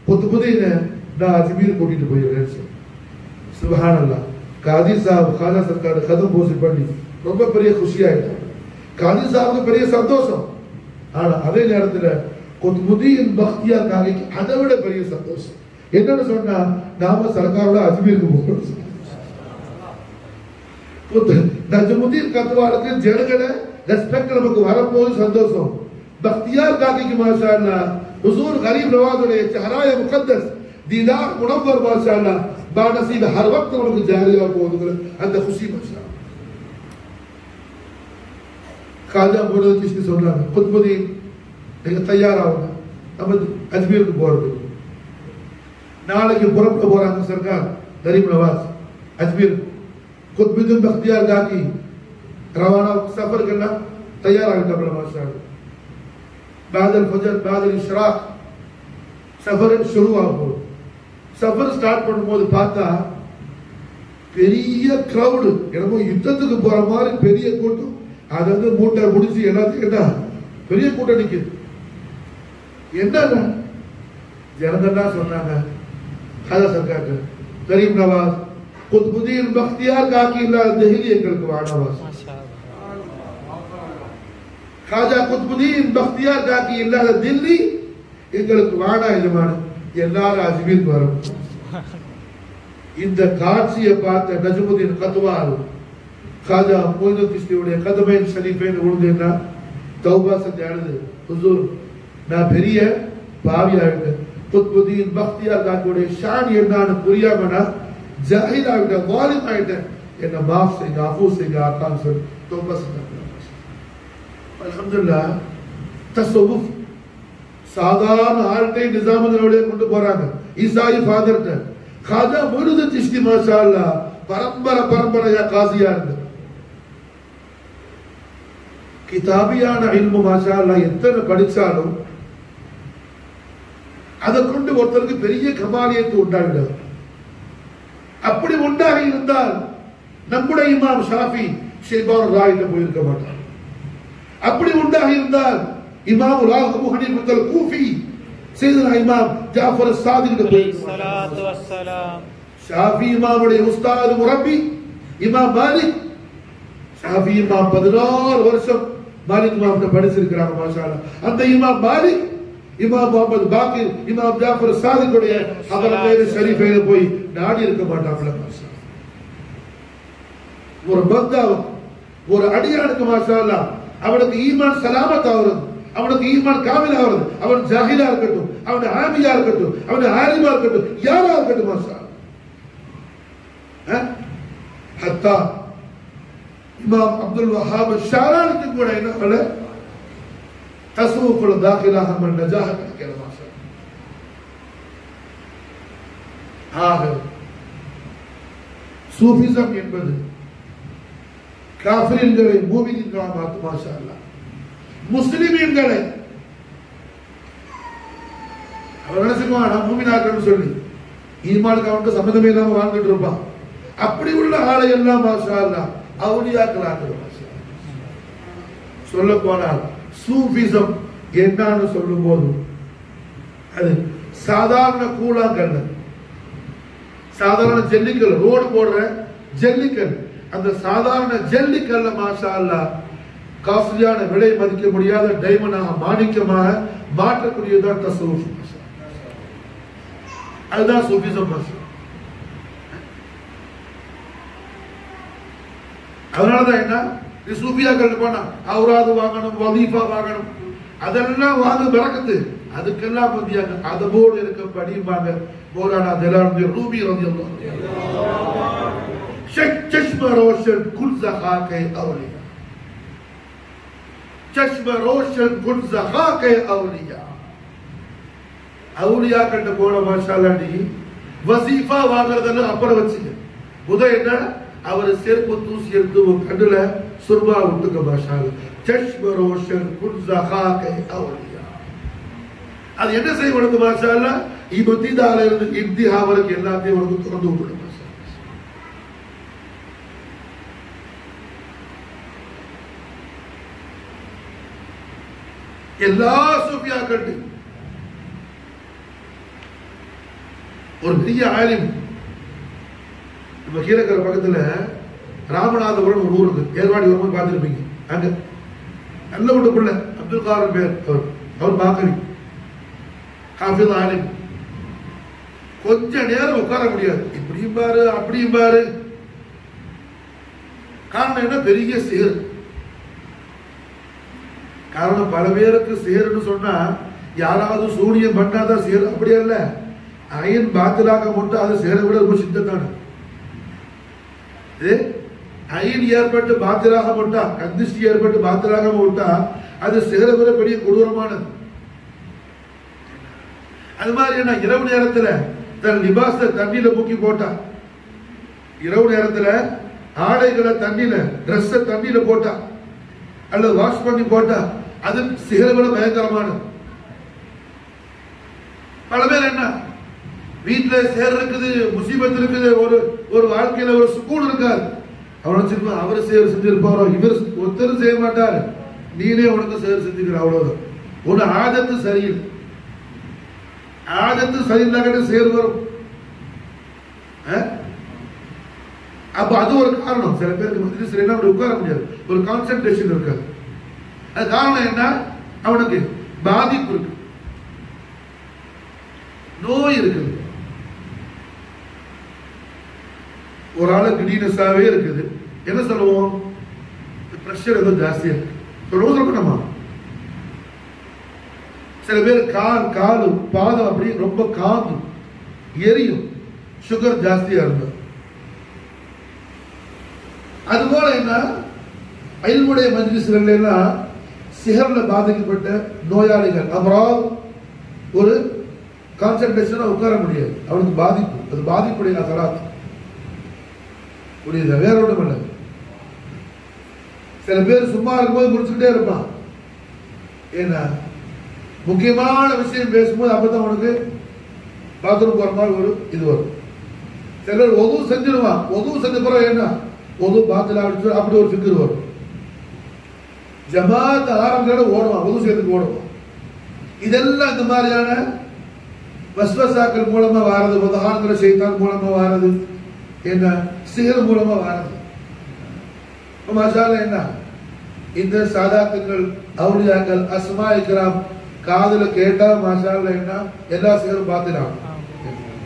குத்புதீனை நான் அஜ்மீர் கூட்டிட்டு போயிடுறேன் சுப்ஹானல்லாஹ் காதி சாஹிப் खाजा सरकार கதம் போசி பண்ணி ரொம்ப பெரிய खुशी ஆயிட்டாங்க காதி சாஹிப்க்கு பெரிய சந்தோஷம் ஆனா அதே நேரத்துல குத்புதீன் பக்தியார் காக்கிக்கு அதை விட பெரிய சந்தோஷம் என்னன்னு சொன்னா நாம சர்க்காரோட அஜ்மீருக்கு போறோம் நஜ்முதீன் கத்வாலுக்கு ஜனங்களே ரெஸ்பெக்ட் நமக்கு வரப்போது சந்தோஷம் பக்தியார் காக்கிக்கு மாஷாஅல்லாஹ் हुजूर गरीब नवाज़ுடைய चेहरा मुकद्दस दीदार मुनव्वर माशाअल्लाह बानसीब हर वक्त நமக்கு ஜாரியா போகுது அந்த खुशी மாஷாஅல்லாஹ் खाजा मोइनुद्दीन चिश्ती சொன்னாங்க குத்புதீன் நீங்க தயாராகுங்க நம்ம அஜ்மீருக்கு போறது நாளைக்கு புறப்பட்டு போறாங்க सरकार गरीब नवाज अजमेर कुतुबुद्दीन बख्तियार काकी रवाना सफर करना तैयार आगे माशाअल्लाह बाद फजर बाद इशराक सफर शुरू ஆகும் सफर ஸ்டார்ட் பண்ணும்போது பார்த்தா பெரிய கிரவுட் என்னமோ யுத்தத்துக்கு போற மாதிரி பெரிய கூட்டம் அது வந்து மூட்டை முடிச்சு எல்லாத்தையும் என்ன பெரிய கூட்டம் நிக்குது என்னன்னா ஜனங்கள்லாம் சொன்னாங்க खाजा सरकार गरीब नवाज कुतुबुद्दीन बख्तियार काकी दिल्ली எங்களுக்கு வாடவாஸ் खाजा कुतुबुद्दीन बख्तियार काकी இல்லாத दिल्ली எங்களுக்கு வாடா எஜமான எல்லாரும் அஜ்மீர் வரும் இந்த காட்சியை பார்த்த நஜ்முதீன் கத்வால் खाजा मोइनुद्दीन चिश्तीயுடைய கதமைன் ஷரீஃபைன் விழுந்தேன்னா தௌபா செஞ்சு அழுது हुजूर நான் பெரிய பாவியாயிட்டேன் कुतुबुद्दीन बख्तियार காக்கியுடைய ஷான் என்னன்னு புரியாமனா ஜாஹில் ஆகிட்ட வாலிம் ஆகிட்ட என்ன மாஃப் செய்யுங்க அஃபூ செய்யுங்க ஆக்கான்னு சொல்லி தௌபா செஞ்சாங்க அல்ஹம்துலில்லாஹ் தஸவ்வுஃப் சாதாரண ஆள்கிட்ட நிஜாமுதீனுடைய கொண்டு போறாங்க ஈசாயி ஃபாதர்ட்ட खाजा मोइनुद्दीन चिश्ती மாஷாஅல்லாஹ் பரம்பரையா காசியா இருந்து கிதாபியான இல்மு மாஷாஅல்லாஹ் எத்தனை படிச்சாலும் அதை கொண்டு ஒருத்தருக்கு பெரிய கமாலியத்து உண்டாகிடும் அப்படி உண்டாகி இருந்தால் நம்முடைய இமாம் ஷாஃபி ஷைபான் ராயிட்ட போயிருக்க மாட்டார் அப்படி உண்டாகி இருந்தால் இமாம் அபூ ஹனீஃபா அல் கூஃபி சையதுனா இமாம் ஜாஃபர் சாதிக் ஸலாத்து வஸ்ஸலாம் ஷாஃபி இமாமுடைய உஸ்தாத் முரப்பி இமாம் மாலிக் ஷாஃபி இமாம் 16 வருஷம் மாலிக் இமாம்கிட்ட படிச்சிருக்காங்க மாஷாஅல்லாஹ் அந்த இமாம் மாலிக் இமாம் முஹம்மது பாக்கிர் இமாம் ஜாஃபர் சாதிக்குடைய ஹதரத் ஷரீஃபைல போய் நாடி இருக்க மாட்டாங்களா மாஷாஅல்லாஹ் ஒரு பந்தா ஒரு அடியானுக்கு மாஷாஅல்லாஹ் அவனுக்கு ஈமான் சலாமத் ஆகிறது அவனுக்கு ஈமான் காமில் ஆகிறது அவன் ஜாஹிலா இருக்கட்டும் அவன் ஆமியா இருக்கட்டும் அவன் ஆலிமா இருக்கட்டும் யாரா இருக்கட்டும் மாஷாஅல்லாஹ் ஹத்தா இமாம் அப்துல் வஹாப் ஷாரானிக்கு கூட என்ன தஸ்வுஃபுல் தாகிலாஹ மன் நஜாஹ கிடைக்கிறது. ஆக சூஃபிசம் என்பது காஃபிர்களை மூமின்களாக மாற்றும். மாஷா அல்லாஹ். முஸ்லிமீன்களை அவர் நினைச்சுக்குவான் நான் மூமினாக்கன்னு சொல்லி ஈமானுக்கு அவனுக்கு சம்மந்தமே இல்லாம வாழ்ந்துட்டு இருப்பான். அப்படி உள்ள ஆளை எல்லாம் மாஷா அல்லாஹ் அவுலியாக்கள் ஆக்குறோம். சொல்ல போனால் சூஃபிசம் என்னன்னு சொல்லும் போது அது சாதாரண கூழாங்கல்ல, சாதாரண ஜல்லிக்கல், ரோடு போடுற ஜல்லிக்கல், அந்த சாதாரண ஜல்லிக்கல்ல மாஷா அல்லாஹ் காஸ்ட்லியான விலை மதிக்க முடியாத டைமண்டாக மாணிக்கமாக மாற்றக்கூடியதான் தஸ்ஸவுஃப். அதுதான் சூஃபிசம். அதனாலதான் என்ன சூஃபியாக்கள் போனா அவுராது வாங்கணும், வலீஃபா வாங்கணும், அதெல்லாம் வாங்க பரக்கத்து, அதுக்கெல்லாம் பத்தியாங்க அதோடு இருக்க படிப்பாங்க. மௌலானா ஜலாலுத்தீன் ரூமி ரலியல்லாஹு அன்ஹு चश्म रोशन कुल ज़खा के औलिया, चश्म रोशन कुल ज़खा के औलिया. औलिया கண்ட போன மாஷாஅல்லாஹ் நீ வசீஃபா வாங்குறதெல்லாம் அப்புறம் வச்சுக்க. முதல்ல என்ன அவர் செருப்பு தூசி எடுத்து கண்ணுல சுர்பா விட்டுக்க. மாஷாஅல்லாஹ் चश्म रोशन कुल ज़खा के औलिया. அது என்ன செய்ய உனக்கு மாஷாஅல்லாஹ் இப்திதால இருந்து இப்திஹா வரைக்கும் எல்லாத்தையும் உனக்கு திறந்து விட்டுடும். எல்லா சூஃபியாக்கள் ஒரு பெரிய ஆலிம். நம்ம கீழக்கரை பக்கத்துல ராமநாதபுரம் ஒரு ஊர் இருக்கு, ஏர்வாடி வரும்போது பார்த்துருப்பீங்க. அங்க நல்ல ஒரு பிள்ளை அப்துல் காதர் பேர், அவர் பாக்கவி ஹாஃபிஸ் ஆலிம். கொஞ்ச நேரம் உட்கார முடியாது, இப்படியும் பாரு அப்படியும் பாரு. காரணம் என்ன? பெரிய சேர். காரணம் பல பேருக்கு சேருன்னு சொன்னா யாராவது சூனியம் பண்ணாதான் சேரு, அப்படி அல்ல. அயன் பாத்திலாக மட்டும் அது சேர விட ரொம்ப சித்தத்தான. அயன் ஏற்பட்டு பாத்திலாக விட்டா, கந்திஷ்டி ஏற்பட்டு பாத்திலாக விட்டா அது சேர விட பெரிய கொடூரமானது. அது மாதிரி என்ன இரவு நேரத்துல தன் லிபாஸ தண்ணியில முக்கி போட்டா, இரவு நேரத்துல ஆடைகளை தண்ணியில ட்ரெஸ் தண்ணியில போட்டா அல்லது வாஷ் பண்ணி போட்டா அது சிகரவிட பயங்கரமானது. பல பேர் என்ன வீட்டுல சேர் இருக்குது, முசீபத் இருக்குது, ஒரு வாழ்க்கையில ஒரு சுக்கூன் இருக்காது. அவனை அவரு சேர் செஞ்சிருப்பாரோ, இவர் ஒருத்தரும் செய்ய மாட்டாரு, நீனே உனக்கு சேர் செஞ்சுக்கிற, அவ்வளவுதான். ஒரு ஆதத்து சரியில்லை. ஆதத்து சரியில்லாத சேர் வரும். அப்ப அது ஒரு காரணம். சில பேருக்கு சரியில்லை உட்கார முடியாது, ஒரு கான்சென்ட்ரேஷன் இருக்காது. அது காரணம் என்ன? அவனுக்கு பாதிப்பு இருக்கு, நோய் இருக்குது. ஒரு ஆளுக்கு கிடீனஸாவே இருக்குது, என்ன சொல்லுவோம்? பிரஷர் ஏதோ ஜாஸ்தியா இருக்கு சொல்லணுமா? சில பேர் காலு பாதம் அப்படி ரொம்ப காந்து எரியும், சுகர் ஜாஸ்தியா இருந்தது. அதுபோல என்ன அயல்முடைய மஜ்லிஸ்கள் எல்லாம் சிஹர்ல பாதிக்கப்பட்ட நோயாளிகள் அப்புறம் ஒரு கான்சென்ட்ரேஷனா உட்கார முடியாது, அவனுக்கு பாதிப்பு. அது பாதிப்புடைய அசராத் புரியுதா? வேற ஒன்றும் இல்லை. சில பேர் சும்மா இருக்கும்போது முடிச்சுக்கிட்டே இருப்பான். ஏன்னா முக்கியமான விஷயம் பேசும்போது அப்பதான் உனக்கு பாத்ரூம் போற மாதிரி ஒரு இது வரும். சிலர் ஒது செஞ்சிருவான், ஒது செஞ்ச பிறகு என்ன ஒது பாத்துல அடிச்சு அப்படி ஒரு ஃபிக்கர் வரும். ஜமாத் ஆரம்பிச்சோட ஓடுவான், ஒது சேர்த்துக்கு ஓடுவான். இதெல்லாம் இந்த மாதிரியான வஸ்வசாக்கள் மூலமா வாரது, வதஹான்கிற ஷைத்தான் மூலமா வாரது, என்ன சிஹர் மூலமா வாரது. மாஷாஅல்லாஹ் என்ன இந்த சாதாத்துக்கள் அவுலியாக்கள் அஸ்மா இக்ராம் காதுல கேட்டா மாஷாஅல்லாஹ் என்ன எல்லா சிஹரும் பாத்திலாம்.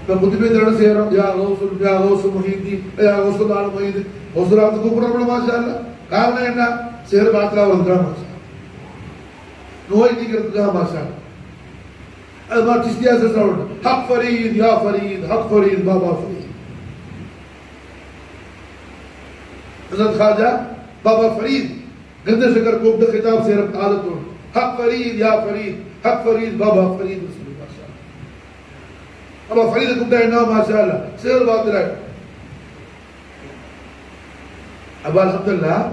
இப்ப புதுமையோட செய்யறோம், யா கௌசுல் யா கௌசு முஹீதீன் யா கௌசுல் ஆல் முஹீதீன் கௌசுலாத்து கூப்பிடுறோம். மாஷாஅல்லாஹ் காரணம் என்ன? சிஹர் பாத்திலா வருதுதான் மாஷாஅல்லாஹ், நோய் நீக்கிறதுக்காக மாஷாஅல்லாஹ். அது மாதிரி சிஸ்தியா சொல்றாங்க, ஹக் ஃபரீத் யா ஃபரீத், ஹக் ஃபரீத் பாபா ஃபரீத். हज़रत ख्वाजा बाबा फरीद गंदे शकर को खिताब से आदत ஹக் ஃபரீத் யா ஃபரீத், ஹக் ஃபரீத் பாபா ஃபரீத் சொல்லி மாஷா அல்லாஹ். அப்ப ஃபரீத் கூப்பிட்டா என்ன மாஷா அல்லாஹ் சேர் பாத்துறாரு. அப்ப அல்ஹம்துலில்லாஹ்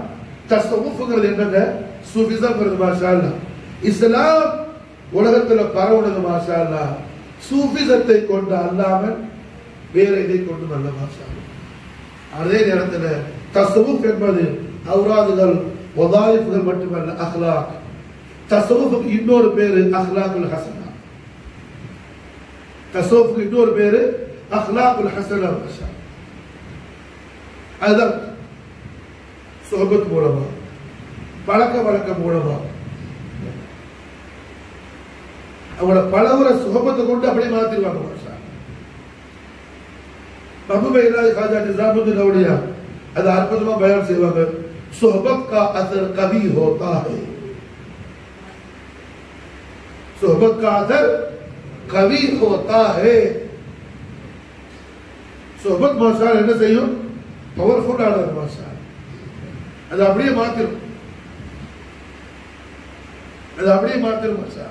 தஸவ்வுஃப்ங்கிறது என்னங்க? சூஃபிசம்ங்கிறது மாஷா அல்லாஹ். இஸ்லாம் உலகத்துல பரவுனது மாஷா அல்லாஹ் சூஃபிசத்தை கொண்டு அல்லாமல் வேற இதை கொண்டு நல்ல மாஷா அல்லாஹ். அதே நேரத்தில் தஸவ்வுஃப் என்பது அவுராதுகள் வதாயிஃப்கள் மட்டுமல்ல, அஹ்லாக். தஸவ்வுஃப்க்கு இன்னொரு பேரு அஹ்லாக்குல் ஹஸனா. தஸவ்வுஃப்க்கு இன்னொரு பேரு அஹ்லாக்குல் ஹஸனா மாஷா அல்லாஹ். அதுதான் சுஹபத் மூலமா, பழக்க வழக்கம் மூலமா அவங்களோட பலவர சுஹபத்தை கொண்டு அப்படியே மாத்திருவாங்க மாஷா அல்லாஹ். महबूब इलाही ख्वाजा निजामुद्दीन औलिया அது அற்புதமா பயான் செய்வாங்க. सोहबत का असर कभी होता है, सोहबत का असर कभी होता है. सोहबत மாஷா என்ன செய்யும்? பவர்ஃபுல் ஆனது மாஷா. அது அப்படியே மாத்திரும், அது அப்படியே மாத்திரும் மாஷா.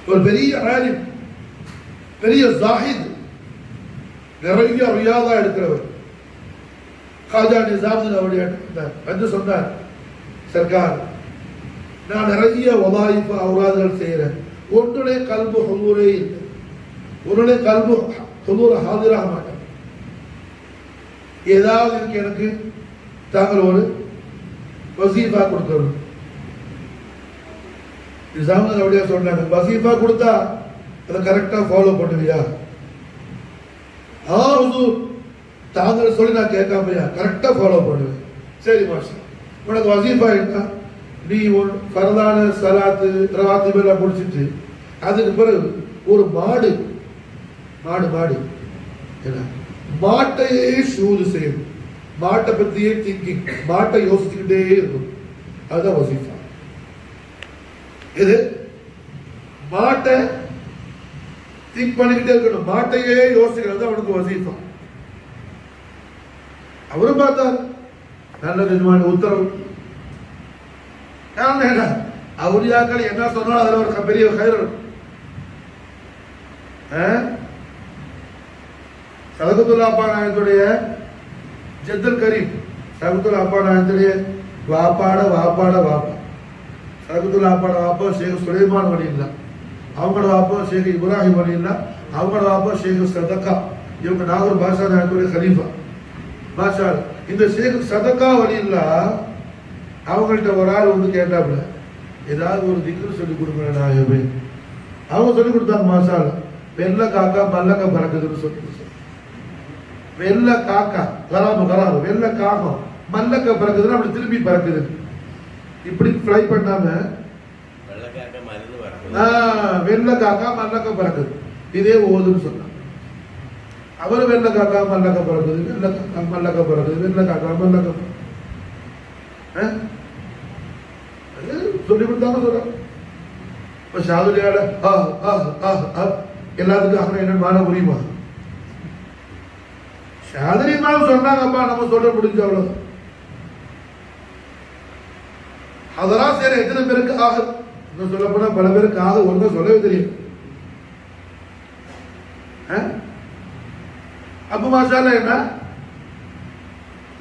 ஒரு பெரிய ஆலிம், பெரிய ஜாஹித், நிறைய ரியாதா எடுக்கிறவர் ख्वाजा நிசாமுதீன் औलिया வந்து சொன்னார், சர்க்கார் நான் நிறைய வதாயிஃப் அவுராதுகள் செய்யறேன், ஒன்றுடைய கல்பு ஹுதூரே இல்லை, ஒன்றுடைய கல்பு ஹுதூர் ஹாதிராக மாட்டேன். ஏதாவது எனக்கு தாங்கள் ஒரு வசீஃபா கொடுக்கணும். நிசாமுதீன் औलिया சொன்னாங்க, வசீஃபா கொடுத்தா அதை கரெக்டா ஃபாலோ பண்ணுவியா? ஹுசூர் தாங்கள் சொல்லி நான் கேட்காமையா கரெக்டா ஃபாலோ பண்ணுவேன். சரி மாஷா, உனக்கு வசீஃபா இருக்கா? நீ ஃபர்தான ஸலாத்து ரவாத்திப் எல்லாம் முடிச்சிட்டு அதுக்கு பிறகு ஒரு மாடு மாடு மாடு மாட்டையே சூது செய்யணும், மாட்டை பத்தியே திங்கிங், மாட்டை யோசிச்சுக்கிட்டே இருக்கும். அதுதான் வசீஃபா. இது மாட்டை திங்க் பண்ணிக்கிட்டே இருக்கணும், மாட்டையே யோசிக்கிறது அவனுக்கு வசீஃபா. அவரும் பார்த்தார், நல்ல நிஜமான உத்தரவு. அவுலியாக்கள் என்ன சொன்னாலும் அதுல ஒரு பெரிய கயிறு. சதகத்துல்லா அப்பா நாயகத்துடைய ஜத்தல் கரீம், சதகத்துல்லா அப்பா நாயகத்துடைய வாப்பாட வாப்பாட வாப்பா, சதகத்துல்லா அப்பாட வாப்பா ஷேக் சுலைமான் வலில்லா, அவங்களோட வாப்பா ஷேக் இப்ராஹிம் வலில்லா, அவங்களோட வாப்பா ஷேக் சதகா. இவங்க நாகூர் பாஷா நாயகத்துடைய கலீஃபா மாஷா. இந்த ஷேக் சதகா வலில்லா அவங்கள்ட்ட ஒரு ஆள் வந்து கேட்டாப்புல, ஏதாவது ஒரு திக்ரு சொல்லி கொடுங்க நாயகமே. அவங்க சொல்லி கொடுத்தாங்க மாஷா. வெள்ள காக்கா மல்லக்க பறக்குதுன்னு சொல்லி, வெள்ள காக்கா கராம கராம வெள்ள காகம் மல்லக்க பறக்குதுன்னா அப்படி திரும்பி பறக்குது, இப்படி ஃப்ளை பண்ணாம வெள்ள காக்கா மல்லக்க பறக்குது, இதே ஓதுன்னு சொன்னாங்க. அவர் வெள்ள காக்கா மல்லக்க பறக்குது, வெள்ள காக்கா மல்லக்க பறக்குது, வெள்ள காக்கா மல்லக்க சொல்லி கொடுத்தாங்க சொல்றாங்க. இப்ப ஷாதுலியால எல்லாத்துக்கும் அப்புறம் என்ன மாற முடியுமா? ஷாதுலிமாவும் சொன்னாங்கப்பா, நம்ம சொல்ல முடிஞ்ச அவ்வளவு. அதெல்லாம் சரி, எத்தனை பேருக்கு ஆக இன்னும் சொல்ல போனா பல பேருக்கு ஆக ஒன்றும் சொல்லவே தெரியும். அப்ப மாஷால என்ன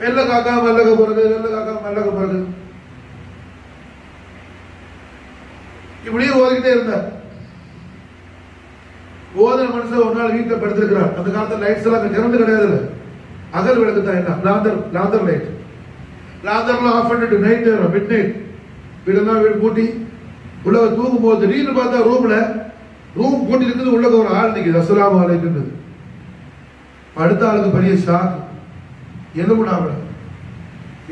வெள்ள காக்கா மல்லக்க பிறகு, வெள்ள காக்கா மல்லக்க பிறகு இப்படியே ஓதிக்கிட்டே இருந்தார். ஓதன மனுஷன் ஒரு நாள் வீட்டில் படுத்திருக்கிறார். அந்த காலத்துல லைட்ஸ் எல்லாம் கரண்ட் கிடையாது, அகல் விளக்கு தான். என்ன லாந்தர் லைட், லாந்தர்லாம் ஆஃப் பண்ணிட்டு நைட் மிட் நைட் வீடெல்லாம் வீடு பூட்டி உள்ள தூங்கும் போது திடீர்னு பார்த்தா ரூம் பூட்டி இருக்குது, உள்ள ஒரு ஆள் நிற்குது, அஸ்ஸலாமு அலைக்கும். அடுத்த ஆளுக்கு பெரிய ஷாக், எலும்புனாம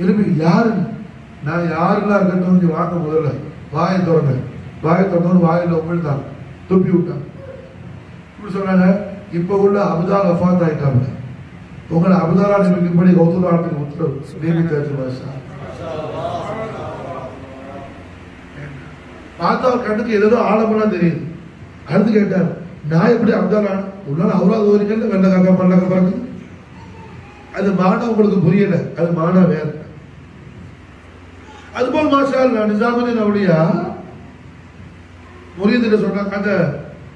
எலும்பி யாரு, நான் யாருலாம் இருக்கட்டும் வாங்க, முதல்ல வாயை திறங்க, வாயை திறந்தோன்னு வாயில உமிழ்ந்தாங்க, துப்பி விட்டாங்க. இப்படி சொன்னாங்க, இப்ப உள்ள அபுதால் வஃபாத் ஆயிட்டாங்க, உங்களை அபுதாலா நியமிக்கும்படி கௌதலாத்துக்கு உத்தரவு நியமித்தாச்சு பாஷா. பார்த்தா கண்ணுக்கு ஏதோ ஆழமெல்லாம் தெரியுது. அடுத்து கேட்டார், நான் எப்படி அப்தாலா உள்ளால அவராது ஓரிக்கல வெள்ள காக்கா மல்லக்க பறக்குது. அது மானா உங்களுக்கு புரியல, அது மானா வேற. அதுபோல் மாஷா அல்லாஹ் நிசாமுதீன் அவுலியா முரீதுகிட்ட சொன்னாங்க, அந்த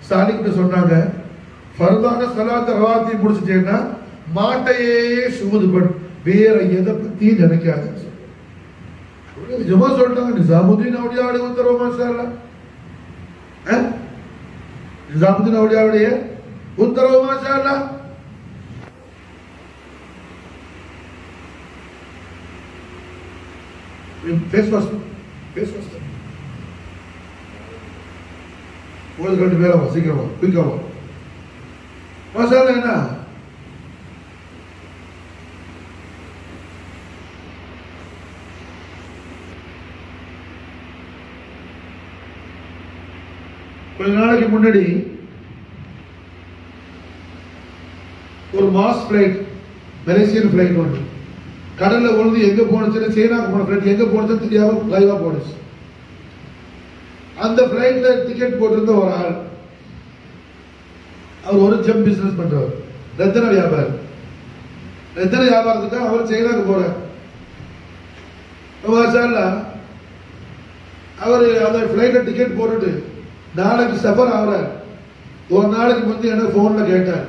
சாலிகிட்ட சொன்னாங்க, ஃபர்தான ஸலாத் ரவாத்தி முடிச்சிட்டேன்னா மாட்டையே சுமது பண், வேற எதை பத்தியும் நினைக்காதுன்னு சொல்றாங்க. நிஜமா சொல்லிட்டாங்க. நிசாமுதீன் அவுலியாவுடைய உத்தரவு மாஷா அல்லாஹ். நிசாமுதீன் அவுலியாவுடைய உத்தரவு மாஷா அல்லாஹ். Face first. உங்களுக்கு 2 பேரா சீக்கிரமா குயிக்காவா மாஷாஅல்லாஹ். என்ன கொஞ்ச நாளைக்கு முன்னாடி ஒரு மாஸ் பிளைட், மலேசியன் பிளைட் ஒன்று கடல்ல விழுந்து எங்க போனுச்சுன்னு, சைனாக்கு போன பிளைட் எங்க போனுச்சுன்னு தெரியாம லைவா போனுச்சு. அந்த பிளைட்ல டிக்கெட் போட்டிருந்த ஒரு ஆள், அவர் ஒரு ஜெம் பிசினஸ் பண்றவர், ரத்தன வியாபாரி. ரத்தன வியாபாரத்துக்கு அவர் சைனாக்கு போறார். அவர் அந்த பிளைட்ல டிக்கெட் போட்டுட்டு நாளைக்கு சஃபர் ஆகிறார். ஒரு நாளைக்கு முந்தைய என்ன போன்ல கேட்டார்,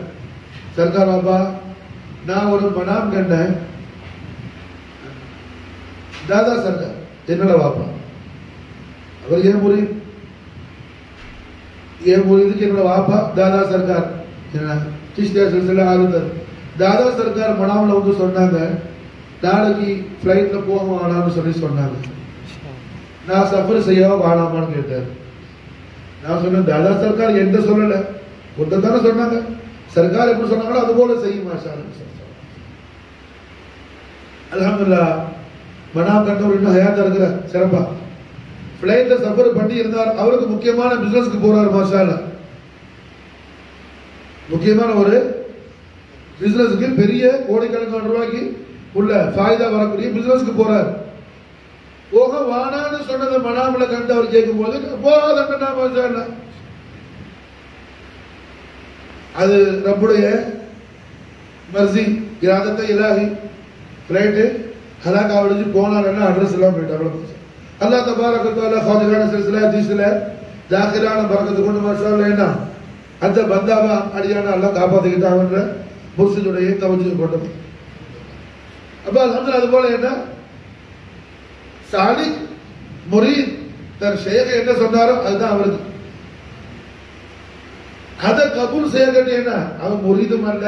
சர்க்கார் பாபா நான் ஒரு மனாம் கண்டேன். दादा सरकार என்னடா வாப்பா, அவர் ஏன் முரீதுக்கு என்னோட வாப்பா தாதா சர்க்கார் சிஷ்டியா சில்சிலா ஆளுநர் தாதா சர்க்கார் மனாமில் வந்து சொன்னாங்க, நாளைக்கு ஃப்ளைட்ல போக வேணாம்னு சொன்னாங்க. நான் சஃபர் செய்யவா வேணாமான்னு கேட்டார். நான் சொன்னேன், தாதா சர்க்கார் எந்த சொல்லல, ஒருத்தர் தானே சொன்னாங்க. சர்க்கார் எப்படி சொன்னாங்களோ அது போல செய்யும் மாஷா அல்லாஹ். அல்ஹம்துலில்லாஹ் மனாம் கண்டவர் இன்னும் ஹயாத்தா இருக்கிற சிறப்பா பிளைட்ல சஃபர் பண்ணி இருந்தார். அவருக்கு முக்கியமான பிசினஸ்க்கு போறாரு மாஷா அல்லாஹ். முக்கியமான ஒரு பிசினஸ்க்கு, பெரிய கோடிக்கணக்கான ரூபாய்க்கு உள்ள ஃபாயிதா வரக்கூடிய பிசினஸ்க்கு போறார். போக வானான்னு சொன்னதை மனாமில கண்டு அவர் கேட்கும் போது போகாதண்டா மாஷா அல்லாஹ். அது ரப்புடைய mercy, இராதத்தை Ilahi. Blight Hulk ஆவடிச்சு போனாருன்னா address எல்லாம் போயிட்டாங்க. அல்லாஹ் தபாரக வ தஆலா ஃபாதிலான சில்சிலா ஹதீஸ்ல தாখিলাன பரக்கத்து கொண்டு மாஷா அல்லாஹ் என்ன அந்த பந்தாவா அடியான அல்லாஹ் காப்பாத்திக்கிட்டாங்கன்ற முர்ஷிதுடைய தவஜ்ஜு கொண்டு. அப்ப அல்ஹம்துலில்லாஹ் அது போல என்ன சாலிக் முரீத் தன் ஷேக் என்ன சொன்னாரோ அதுதான் அவருக்கு. அதை கபூல் செய்யறது என்ன, அவன் முரீதும் அல்ல,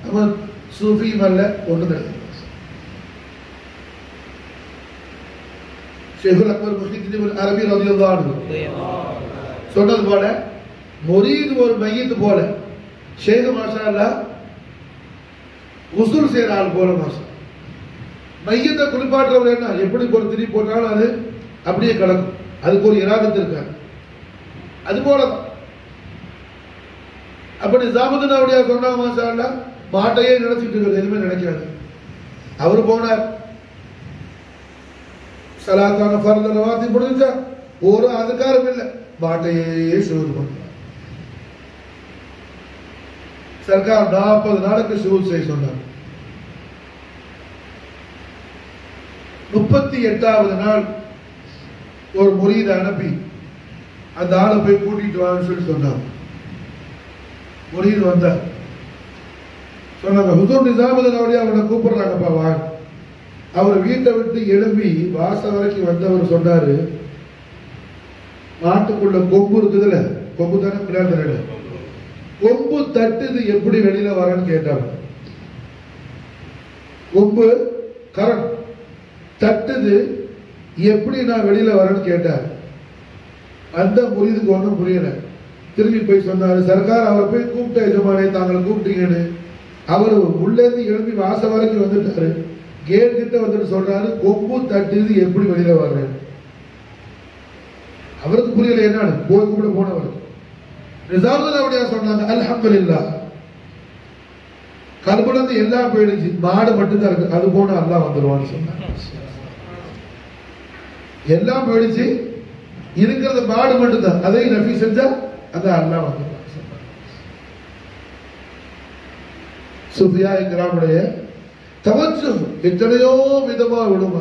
அவன் சூஃபியும் அல்ல, ஒன்று கிடையாது. ஷேகுல் அக்பர் முஹித்தீன் அரபி ரலியல்லாஹு அன்ஹு சொன்னது போல முரீத் ஒரு மையத்து போல, ஷேக் மாஷா அல்லாஹ் உசூல் செய்யற ஆள் போல. மாஷா மையத்தை குளிப்பாட்டுறவர் என்ன, எப்படி ஒரு திரி போட்டாலும் அது அப்படியே கிடக்கும், அதுக்கு ஒரு இராதத்து இருக்காது. அது போலதான். அப்படி நிசாமுதீன் அவுலியா சொன்னாங்க மாஷா அல்லாஹ், மாட்டையே நினைச்சிட்டு இருக்கிறது, எதுவுமே நினைக்காது. அவர் போனார், சலாத்தான ஃபர்த ரவாத்தி முடிஞ்சா ஒரு அதிகாரம் இல்லை, மாட்டையே ஷூர் பண்ணார். சர்க்கார் 40 நாளுக்கு ஷூர் செய்ய சொன்னார். 38வது நாள் ஒரு முரீத அனுப்பி அந்த ஆளை போய் கூட்டிட்டு வான்னு சொல்லி சொன்னார். முரீது வந்தார். சொன்னாங்க, ஹுசூர் நிசாமுதீன் அவுலியா அவனை கூப்பிடுறாங்கப்பா வா. அவர் வீட்டை விட்டு எழும்பி வாசல் வரைக்கும் வந்தவர் சொன்னாரு, மாட்டுக்குள்ள கொம்பு இருக்குதுல்ல, கொம்பு தானே பிள்ளையாடு, கொம்பு தட்டுது எப்படி வெளியில வரன்னு கேட்டாங்க. கொம்பு கரண் தட்டுது எப்படி நான் வெளியில வரேன்னு கேட்டார். அந்த முரீதுக்கு ஒன்றும் புரியல. திரும்பி போய் சொன்னாரு, சர்க்கார் அவரை போய் கூப்பிட்ட எஜமானே தாங்களை கூப்பிட்டீங்கன்னு. அவர் உள்ளேருந்து எழுப்பி வாசல் வரைக்கும் வந்துட்டாரு. கேட் கிட்ட வந்துட்டு சொல்றாரு, கொம்பு தட்டுது எப்படி வெளியில வர்றேன். அவருக்கு புரியல என்னன்னு. போய் கூப்பிட போனவர் நிசாமுதீன் அவுலியா சொன்னாங்க, அல்ஹம்துலில்லாஹ் கல்புல இருந்து எல்லாம் போயிடுச்சு, மாடு மட்டும்தான் இருக்கு, அது போன அல்லாஹ் வந்துருவான்னு சொன்னாங்க. எல்லாம் போயிடுச்சு, இருக்கிறது மாடு மட்டும்தான், அதை நபி செஞ்சா அது அல்லாஹ் வந்துருவான். சுஃபியா கிராமுடைய தவஜ்ஜு எத்தனையோ விதமா விடும்.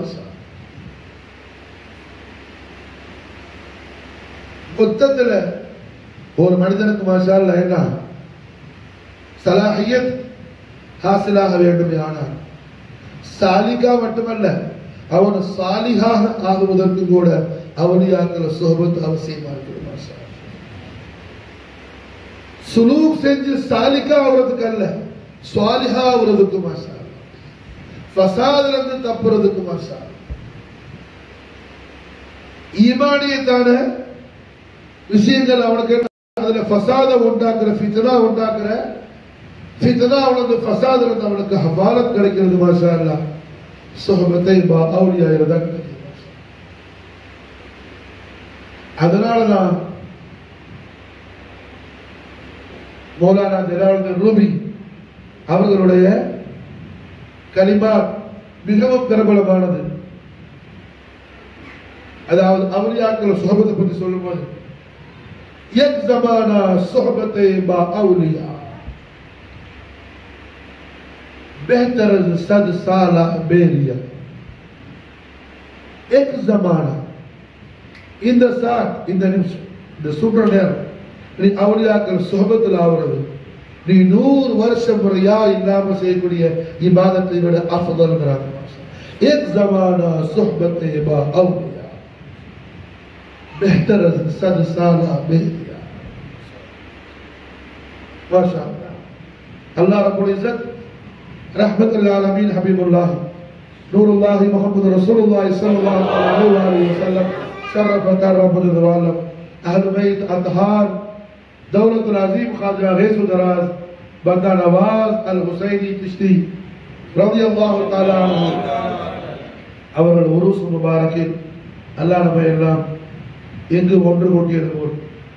மொத்தத்தில் ஒரு மனிதனுக்கு மாஷா அல்லாஹ் என்ன சலாஹியத் ஹாசிலாக வேண்டுமே, ஆனால் சாலிகா மட்டுமல்ல, அவன் சாலிகாக ஆகுவதற்கு கூட அவலியாக்கள் சுஹபத் அவசியமா இருக்குது. மாஷா சுலூக் செஞ்சு சாலிகா ஆகுறதுக்கு அல்ல, சுவாலிஹா ஆகுறதுக்கு மாஷா ஃபசாதுல இருந்து தப்புறதுக்கு மாஷா ஈமானியத்தான விஷயங்கள் அவனுக்கு அதுல ஃபசாத உண்டாக்குற ஃபித்னா உண்டாக்குற ஃபித்னா அவனுக்கு ஃபசாதுல இருந்து அவனுக்கு ஹவாலத் கிடைக்கிறது மாஷா அல்லாஹ். சுஹபத்தை அவுலியா தான் கிடைக்கிறது. அதனாலதான் மௌலானா ஜலாலுத்தீன் ரூமி அவர்களுடைய கலிமா மிகவும் பிரபலமானது. அதாவது அவுலியாக்கள் சுஹபத்தை பற்றி சொல்லும்போது एक जमाना सोहबते बा औलिया बेहतर सद साला बेरिया. एक जमाना இந்த சாட் இந்த நிமிஷம் இந்த சுற்ற நேரம் நீ அவுலியாக்கள் சுஹபத்தில் ஆகிறது நீ 100 வருஷம் முறையா இல்லாம செய்யக்கூடிய இபாதத்தை விட அஃதல்ங்கிறாங்க. एक जमाना सोहबते बा औलिया बेहतर सद साला बेरिया. माशाअल्लाह. अल्लाह रब्बुल इज्जत रहमतुल आलमीन हबीबुल्लाह नूरुल्लाह मुहम्मद रसूलुल्लाह सल्लल्लाहु अलैहि वसल्लम शरफ करम वालम अहल बैत अतहार दौलतुल अजीम ख्वाजा गैसुल दराज बंदा नवाज अल हुसैनी चिश्ती रदियल्लाहु तआला अन्हु அவர்கள் உருஸ் முபாரக்கில் அல்லாஹ் நம்ம எல்லாம் எங்கு ஒன்று கூட்டியது போல்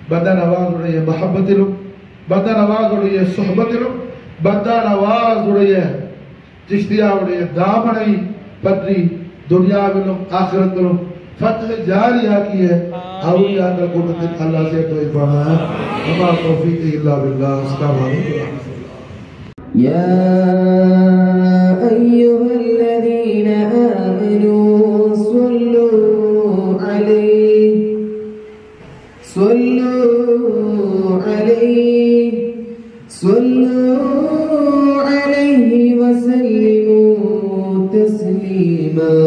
பந்தா நவாஸுடைய மஹப்பத்திலும் பந்தா நவாஸுடைய சுஹபத்திலும் பந்தா நவாஸுடைய சிஷ்தியாவுடைய தாமனை பற்றி துனியாவிலும் ஆகிரத்திலும் ஃபத்ஹ் ஜாரியாக்கிய அவுலியாக்கள் கூட்டத்தில் அல்லாஹ் சேர்த்து வைப்பானா. வமா தௌஃபீக் இல்லா பில்லாஹ். அஸ்ஸலாமு அலைக்கும். யா அய்யுஹல்லதீன ஆமனூ ஸல்லூ அலைஹி وسلموا تسليما.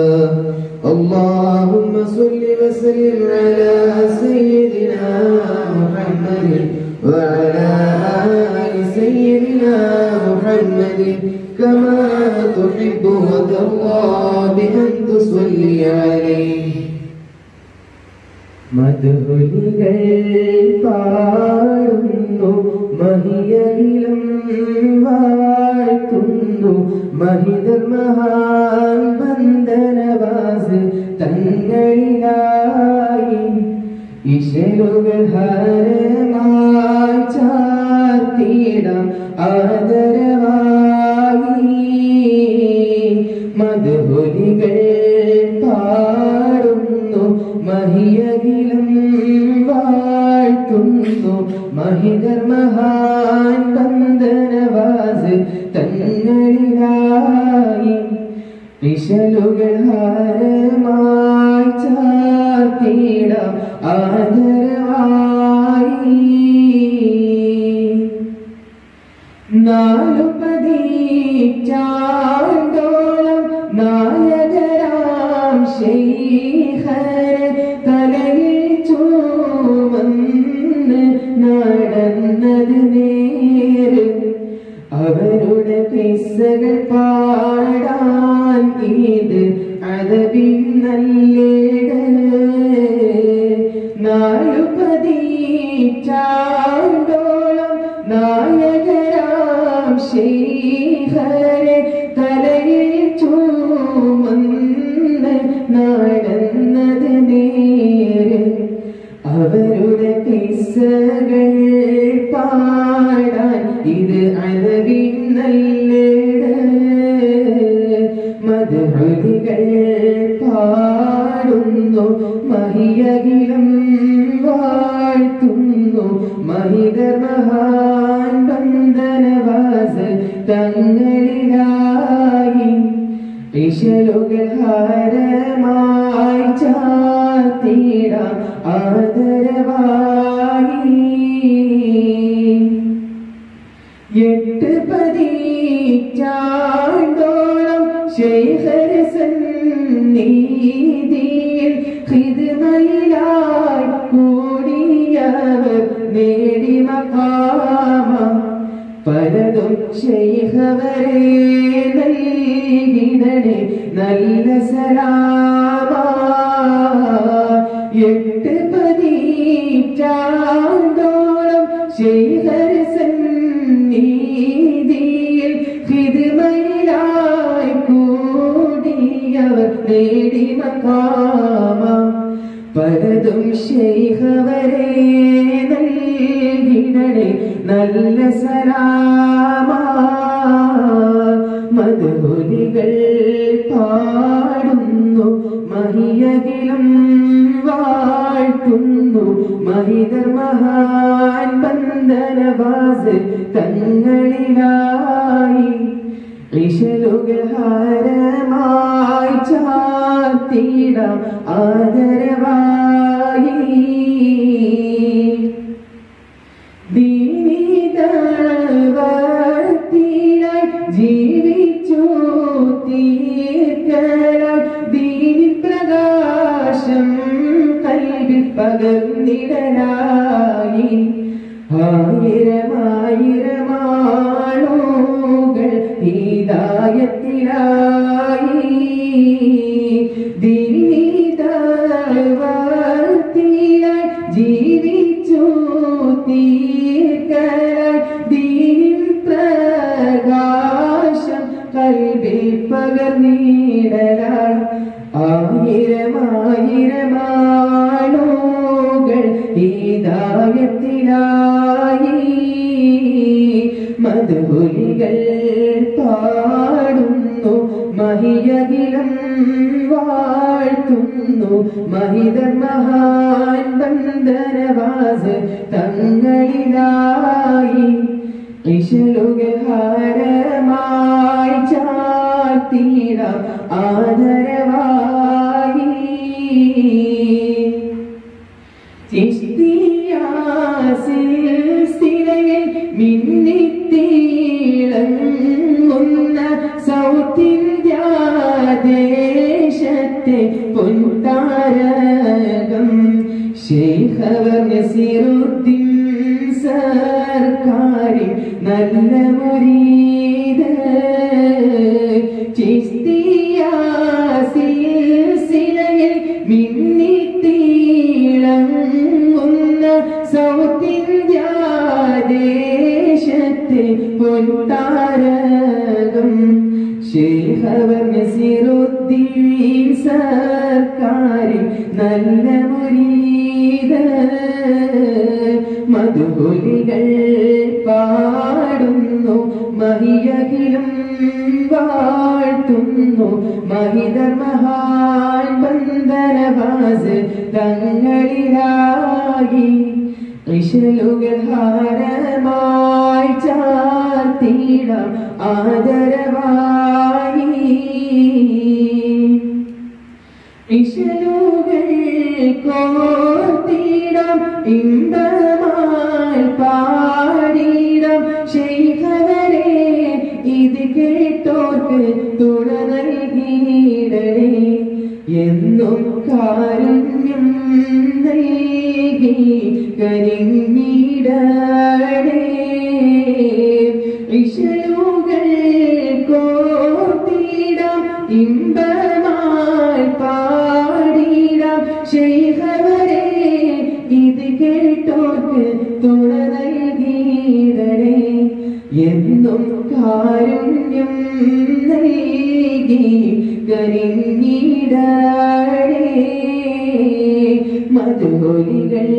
اللهم صل وسلم على سيدنا محمد وعلى آل سيدنا محمد كما تحب وترضى بأن تصلي عليه. മധുരികൾ പാടുന്നു മഹിയകിലും വാഴ്ത്തുന്നു മഹിതർ മഹാൻ ബന്ധനവാസ് തങ്ങളിലായി ഇശലുകൾ ഹരമായി ചാർത്തിയിടാം ആദരവായി. മധുരികൾ പാടുന്നു മഹിയകിലും വാഴ്ത്തുന്നു മഹിതർ മഹാൻ ബന്ധനവാസ് തങ്ങളിലായി വിശലുകൾ ഹാരമായി ചാർത്തിയിടാം ആദരവായി. നാലു പതിറ്റാണ്ടോളം നായകരാം ശൈഖരെ തലയിൽ ചുമന്ന് നടന്നത് നേര്. അവരുടെ കിസ്സകൾ പാടാൻ ഇത് അദബിൻ നല്ലേട്. നാലു പതിറ്റാണ്ടോളം നായകരാം ശൈഖരെ തലയിൽ ചുമന്ന് നടന്നത് നേര്. അവരുടെ കിസ്സകൾ പാടാൻ ഇത് അദബിൻ നല്ലേട്. മദ്ഹുകൾ പാടുന്നു മഹിയകിലും വാഴ്ത്തുന്നു മഹിതർ മഹാൻ ബന്ധനവാസ് തങ്ങളിലായി ഇശലുകൾ ഹാരമായി ചാർത്തി ചാർത്തിടാം ആദരവായി. 8 പതിറ്റാണ്ടോളം ശൈഖരെ സന്നിധിയിൽ ഖിദ്മയിലായി കൂടിയവർ നേടി മഖാമ. പലതും ശൈഖവരെ നൽകിടണേ നല്ല സലാമ. 8 പതിറ്റാണ്ടോളം ശൈഖരെ സന്നിധിയിൽ ഖിദ്മയിലായി കൂടിയവർ നേടി മഖാമ. പലതും ശൈഖവരെ നൽകിടണേ നല്ല സലാമ. മദ്ഹുലികൾ പാടുന്നു മഹിയകിലും വാഴ്ത്തുന്നു മഹിതർ മഹാൻ ബന്ദനവാസ് തങ്ങളിലായി. ഇശലുകൾ ഹാരമായി ചാർത്തിടാം ആദരവായി. ദീനിദാവത്തിനായി ജീവിച്ചു തീർക്കലായി ദീനിൻ പ്രകാശം കൽബിൽ പകർന്നിടലായി. ആയിരമായിരമാളുകൾ ഹിദായത്തിലായി. ദീനിദാവത്തിനായി ജീവിച്ചു തീർക്കലായി ദീനിൻ പ്രകാശം കൽബിൽ പകർന്നിടലായി. ആയിരമായിരമാളുകൾ ഹിദായത്തിലായി. മദ്ഹുലികൾ പാടുന്നു മഹിയകിലും വാഴ്ത്തുന്നു മഹിതർ മഹാൻ ബന്ദനവാസ് തങ്ങളിലായി. ഇശലുകൾ ഹാരമായി ചാർത്തിടാം ആദരവായി. ചിശ്തിയാസിൽസിലയിൽ മിന്നിത്തിളങ്ങുന്ന സൗത്ത് ഇന്ത്യാദേശത്തെ പൊൻതാരകം ശൈഖവർ നസീറുദ്ദീൻ സർക്കാരിൻ നല്ല മുരീദ്. ചിശ്തിയാസിൽസിലയിൽ മിന്നിത്തിളങ്ങുന്ന സൗത്ത് ഇന്ത്യാദേശത്തെ പൊൻതാരകം ശൈഖവർ നസീറുദ്ദീൻ സർക്കാരിൻ നല്ല മുരീദ്. മദ്ഹുലികൾ പാടുന്നു മഹിയകിലും വാഴ്ത്തുന്നു മഹിതർ മഹാൻ ബന്ദനവാസ് തങ്ങളിലായി. ഇശലുകൾ ഹാരമായി ചാർത്തിടാം ആദരവായി. ഇശലുകൾ കോർത്തിടാം ഇമ്പമായി പാടിടാം ശൈഖവരെ ഇത് കേട്ടോർക്ക് തുണ നൽകിയിടണേ. എന്നും കാരുണ്യം നൽകി കനിഞ്ഞിടണേ. ഇശലുകൾ കോർത്തിടാം ഇമ്പമായി പാടിടാം ശൈഖവരെ ഇത് കേട്ടോർക്ക് തുണ നൽകിയിടണേ. എന്നും കാരുണ്യം നൽകി കനിഞ്ഞിടണേ. മദ്ഹുലികൾ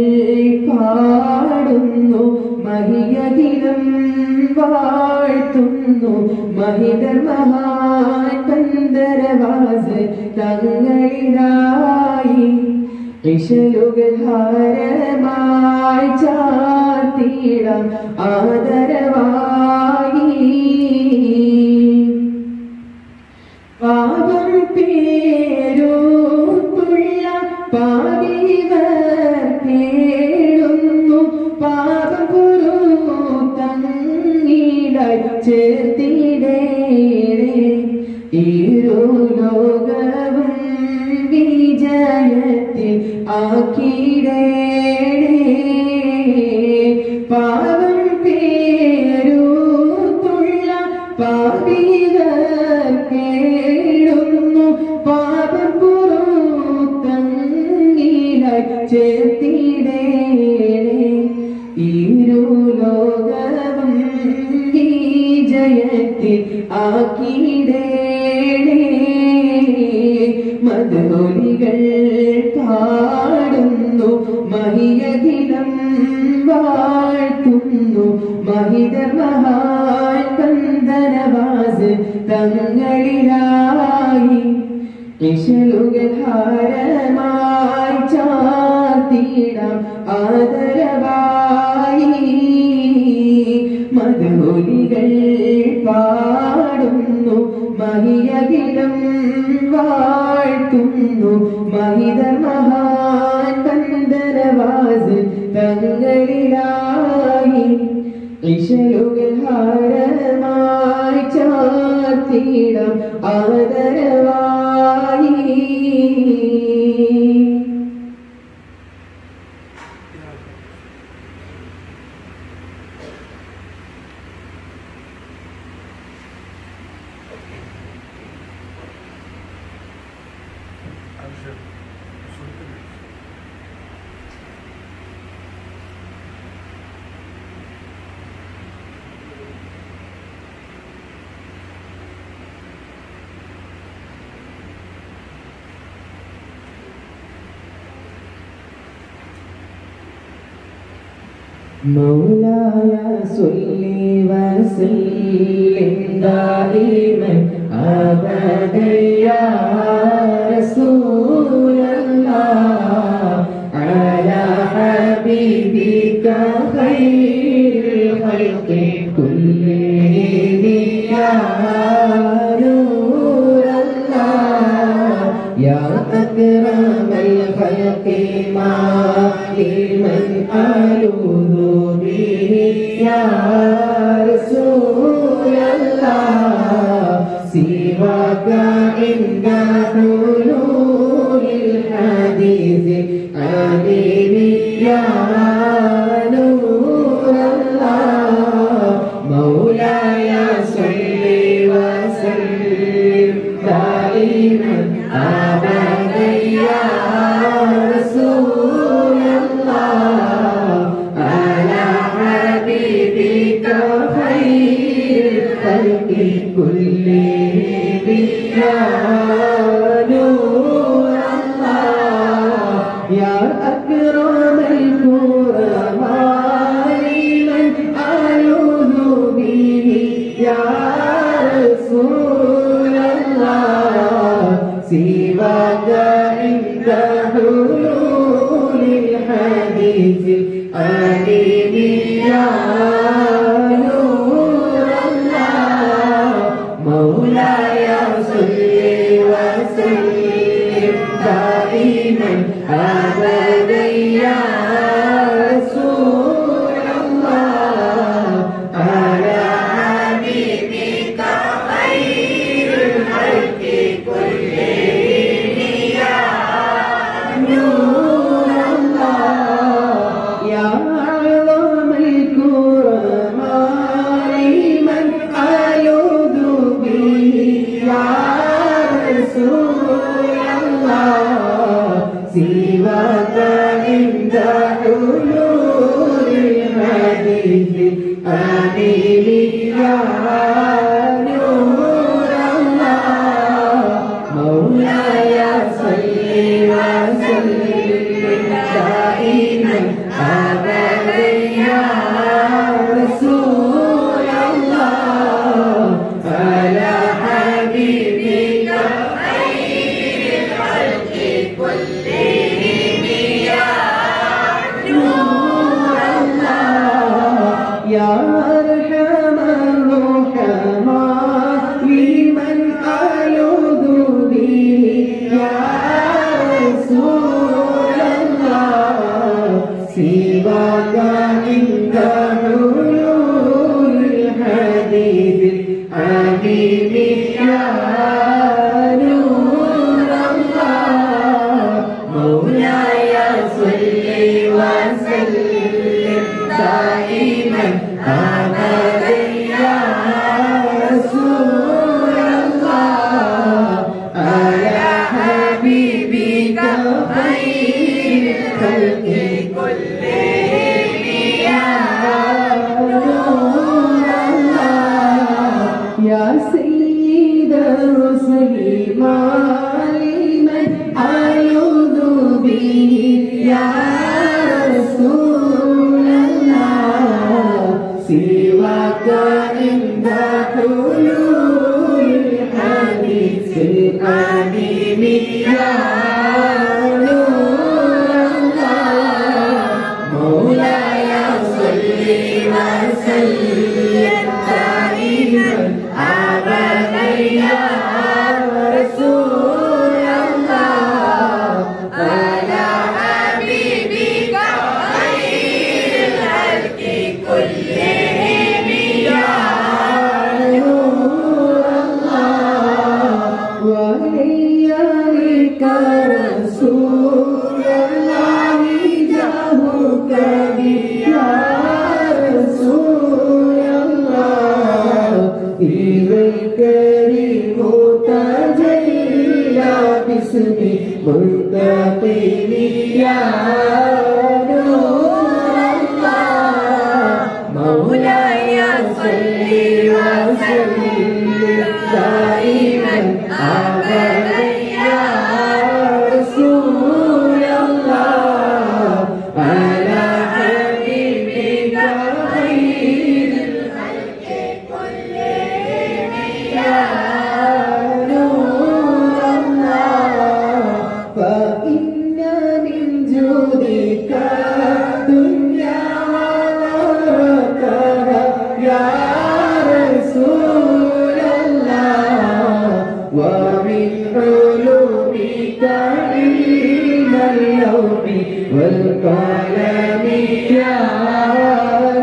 പാടുന്നു മഹിയകിലും വാഴ്ത്തുന്നു മഹിതർ മഹാൻ ബന്ദനവാസ് തങ്ങളിലായി. ഇശലുകൾ ഹാരമായി ചാർത്തിടാം ആദരവായി. പാപം പേരൂത്തുള്ള പാവി ആക്കിടേണേ പാവം പേരൂത്തുള്ള പാപികൾ കേടുന്നു പാപം പുറത്തങ്ങിലായി ചേർത്തിടേണേ ഇരുലോകവും വിജയത്തിൽ ആക്കിടേണേ മധുരികൾ പാടുന്നു മഹിയഖിലം വാഴ്ത്തുന്നു മഹിതർ മഹാൻ കന്ദനവാസ് തങ്ങളിലായി ഇശലുകൾ ഹാരമായി ചാർത്തിടാം ആദരവായി മധുരികൾ പാടുന്നു മഹിയഖിലം വാഴ്ത്തുന്നു മഹിതർ മഹാൻ കന്ദനവാസ് തങ്ങളിലായി ഇശലുകൾ ഹാരമായി ചാർത്തിടാം ആദരവായി مولاي صل وسلم دائما أبدا يا رسول الله على حبيبك خير الخلق كلهم يا نور الله يا أكرم الخلق ما لمن ألوذ به يا رسول الله سواك عند حلول الحديث عليم يا نور الله مولاي صل وسلم دائما أبدا يا رسول الله على حبيبك خير الخلق كلهم يا نور الله يا أكرم الكرماء من ألوذ به يا رسول الله سواك عند حلول الحديث العليم يا نور الله مولاي صل وسلم دائما أبدا يا رسول الله على حبيبك خير الخلق كلهم يا نور الله يا أعظم الكرماء من ألوذ به يا رسول الله سواك عند حلول الحديث العليم يا نور الله مولاي صل وسلم دائما أبدا يا رسول الله على حبيبك خير الخلق كلهم يا نور الله يا أرحم الرحماء لمن ألوذ به يا رسول الله سواك عند حلول الحديث العليم يا نور الله مولاي يا سيد الرسل ما لمن أعوذ به يا رسول الله سواك عند حلول الحديث القديم يا نور الله مولاي صل وسلم دائما أبدا يا رسول الله على حبيبك خير الخلق كلهم يا نور الله وإياك رسول الله جاهك يا رسول الله إذا الكريم تجلى باسم منتقم يا نور الله مولاي صل وسلم دائما أبدا يا رسول الله على حبيبك خير الخلق كلهم يا نور الله فإن من جودك الدنيا وبركتها يا رسول الله ومن علومك علم اللوح والقلم يا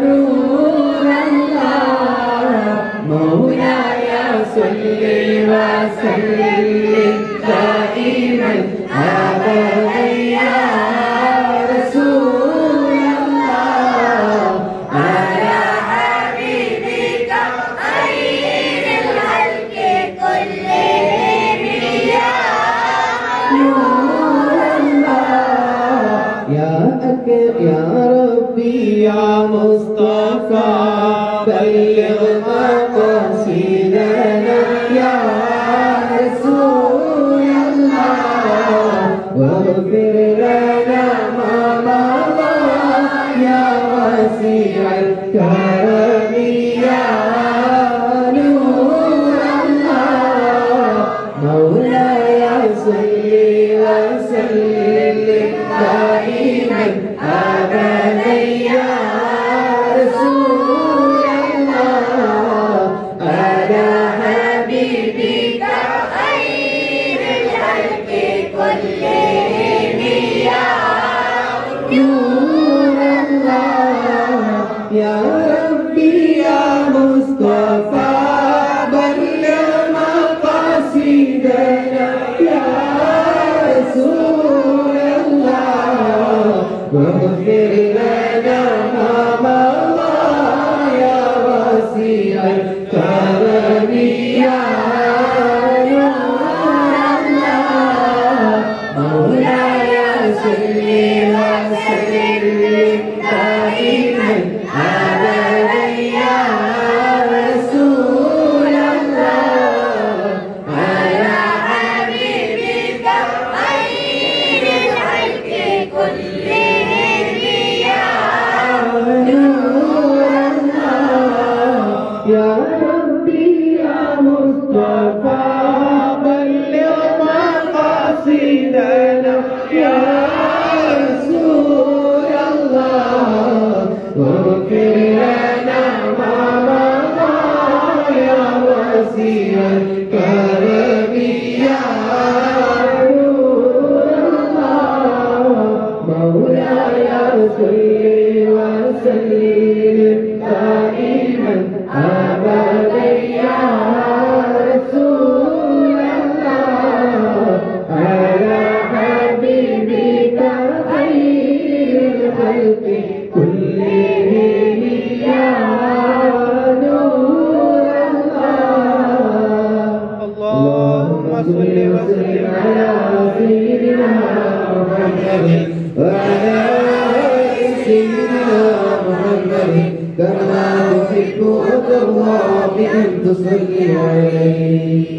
نور الله مولاي صل وسلم دائما أبدا يا رسول الله على حبيبك خير الخلق كلهم يا نور الله يا ربي يا مصطفى بلغ مقاصدنا يا رسول الله واغفر لنا ما مضى يا واسع الكرم يا نور الله مولاي صل وسلم دائما أبدا يا رسول الله على حبيبك خير الخلق كلهم يا نور الله يا ربي يا مصطفى بلغ مقاصدنا يا رسول الله واغفر لنا ما مضى يا واسع الكرم يا نور الله مولاي صل وسلم دائما أبدا يا رسول الله على حبيبك خير الخلق كلهم يا نور الله يا ربي يا مصطفى بلغ مقاصدنا يا رسول الله واغفر لنا ما مضى يا واسع الكرم يا نور الله مولاي صل وسلم دائما أبدا يا رسول الله على حبيبك خير الخلق كلهم يا نور الله اللهم صل وسلم على سيدنا محمد وعلى كما تحب وترضى بأن تصلي عليه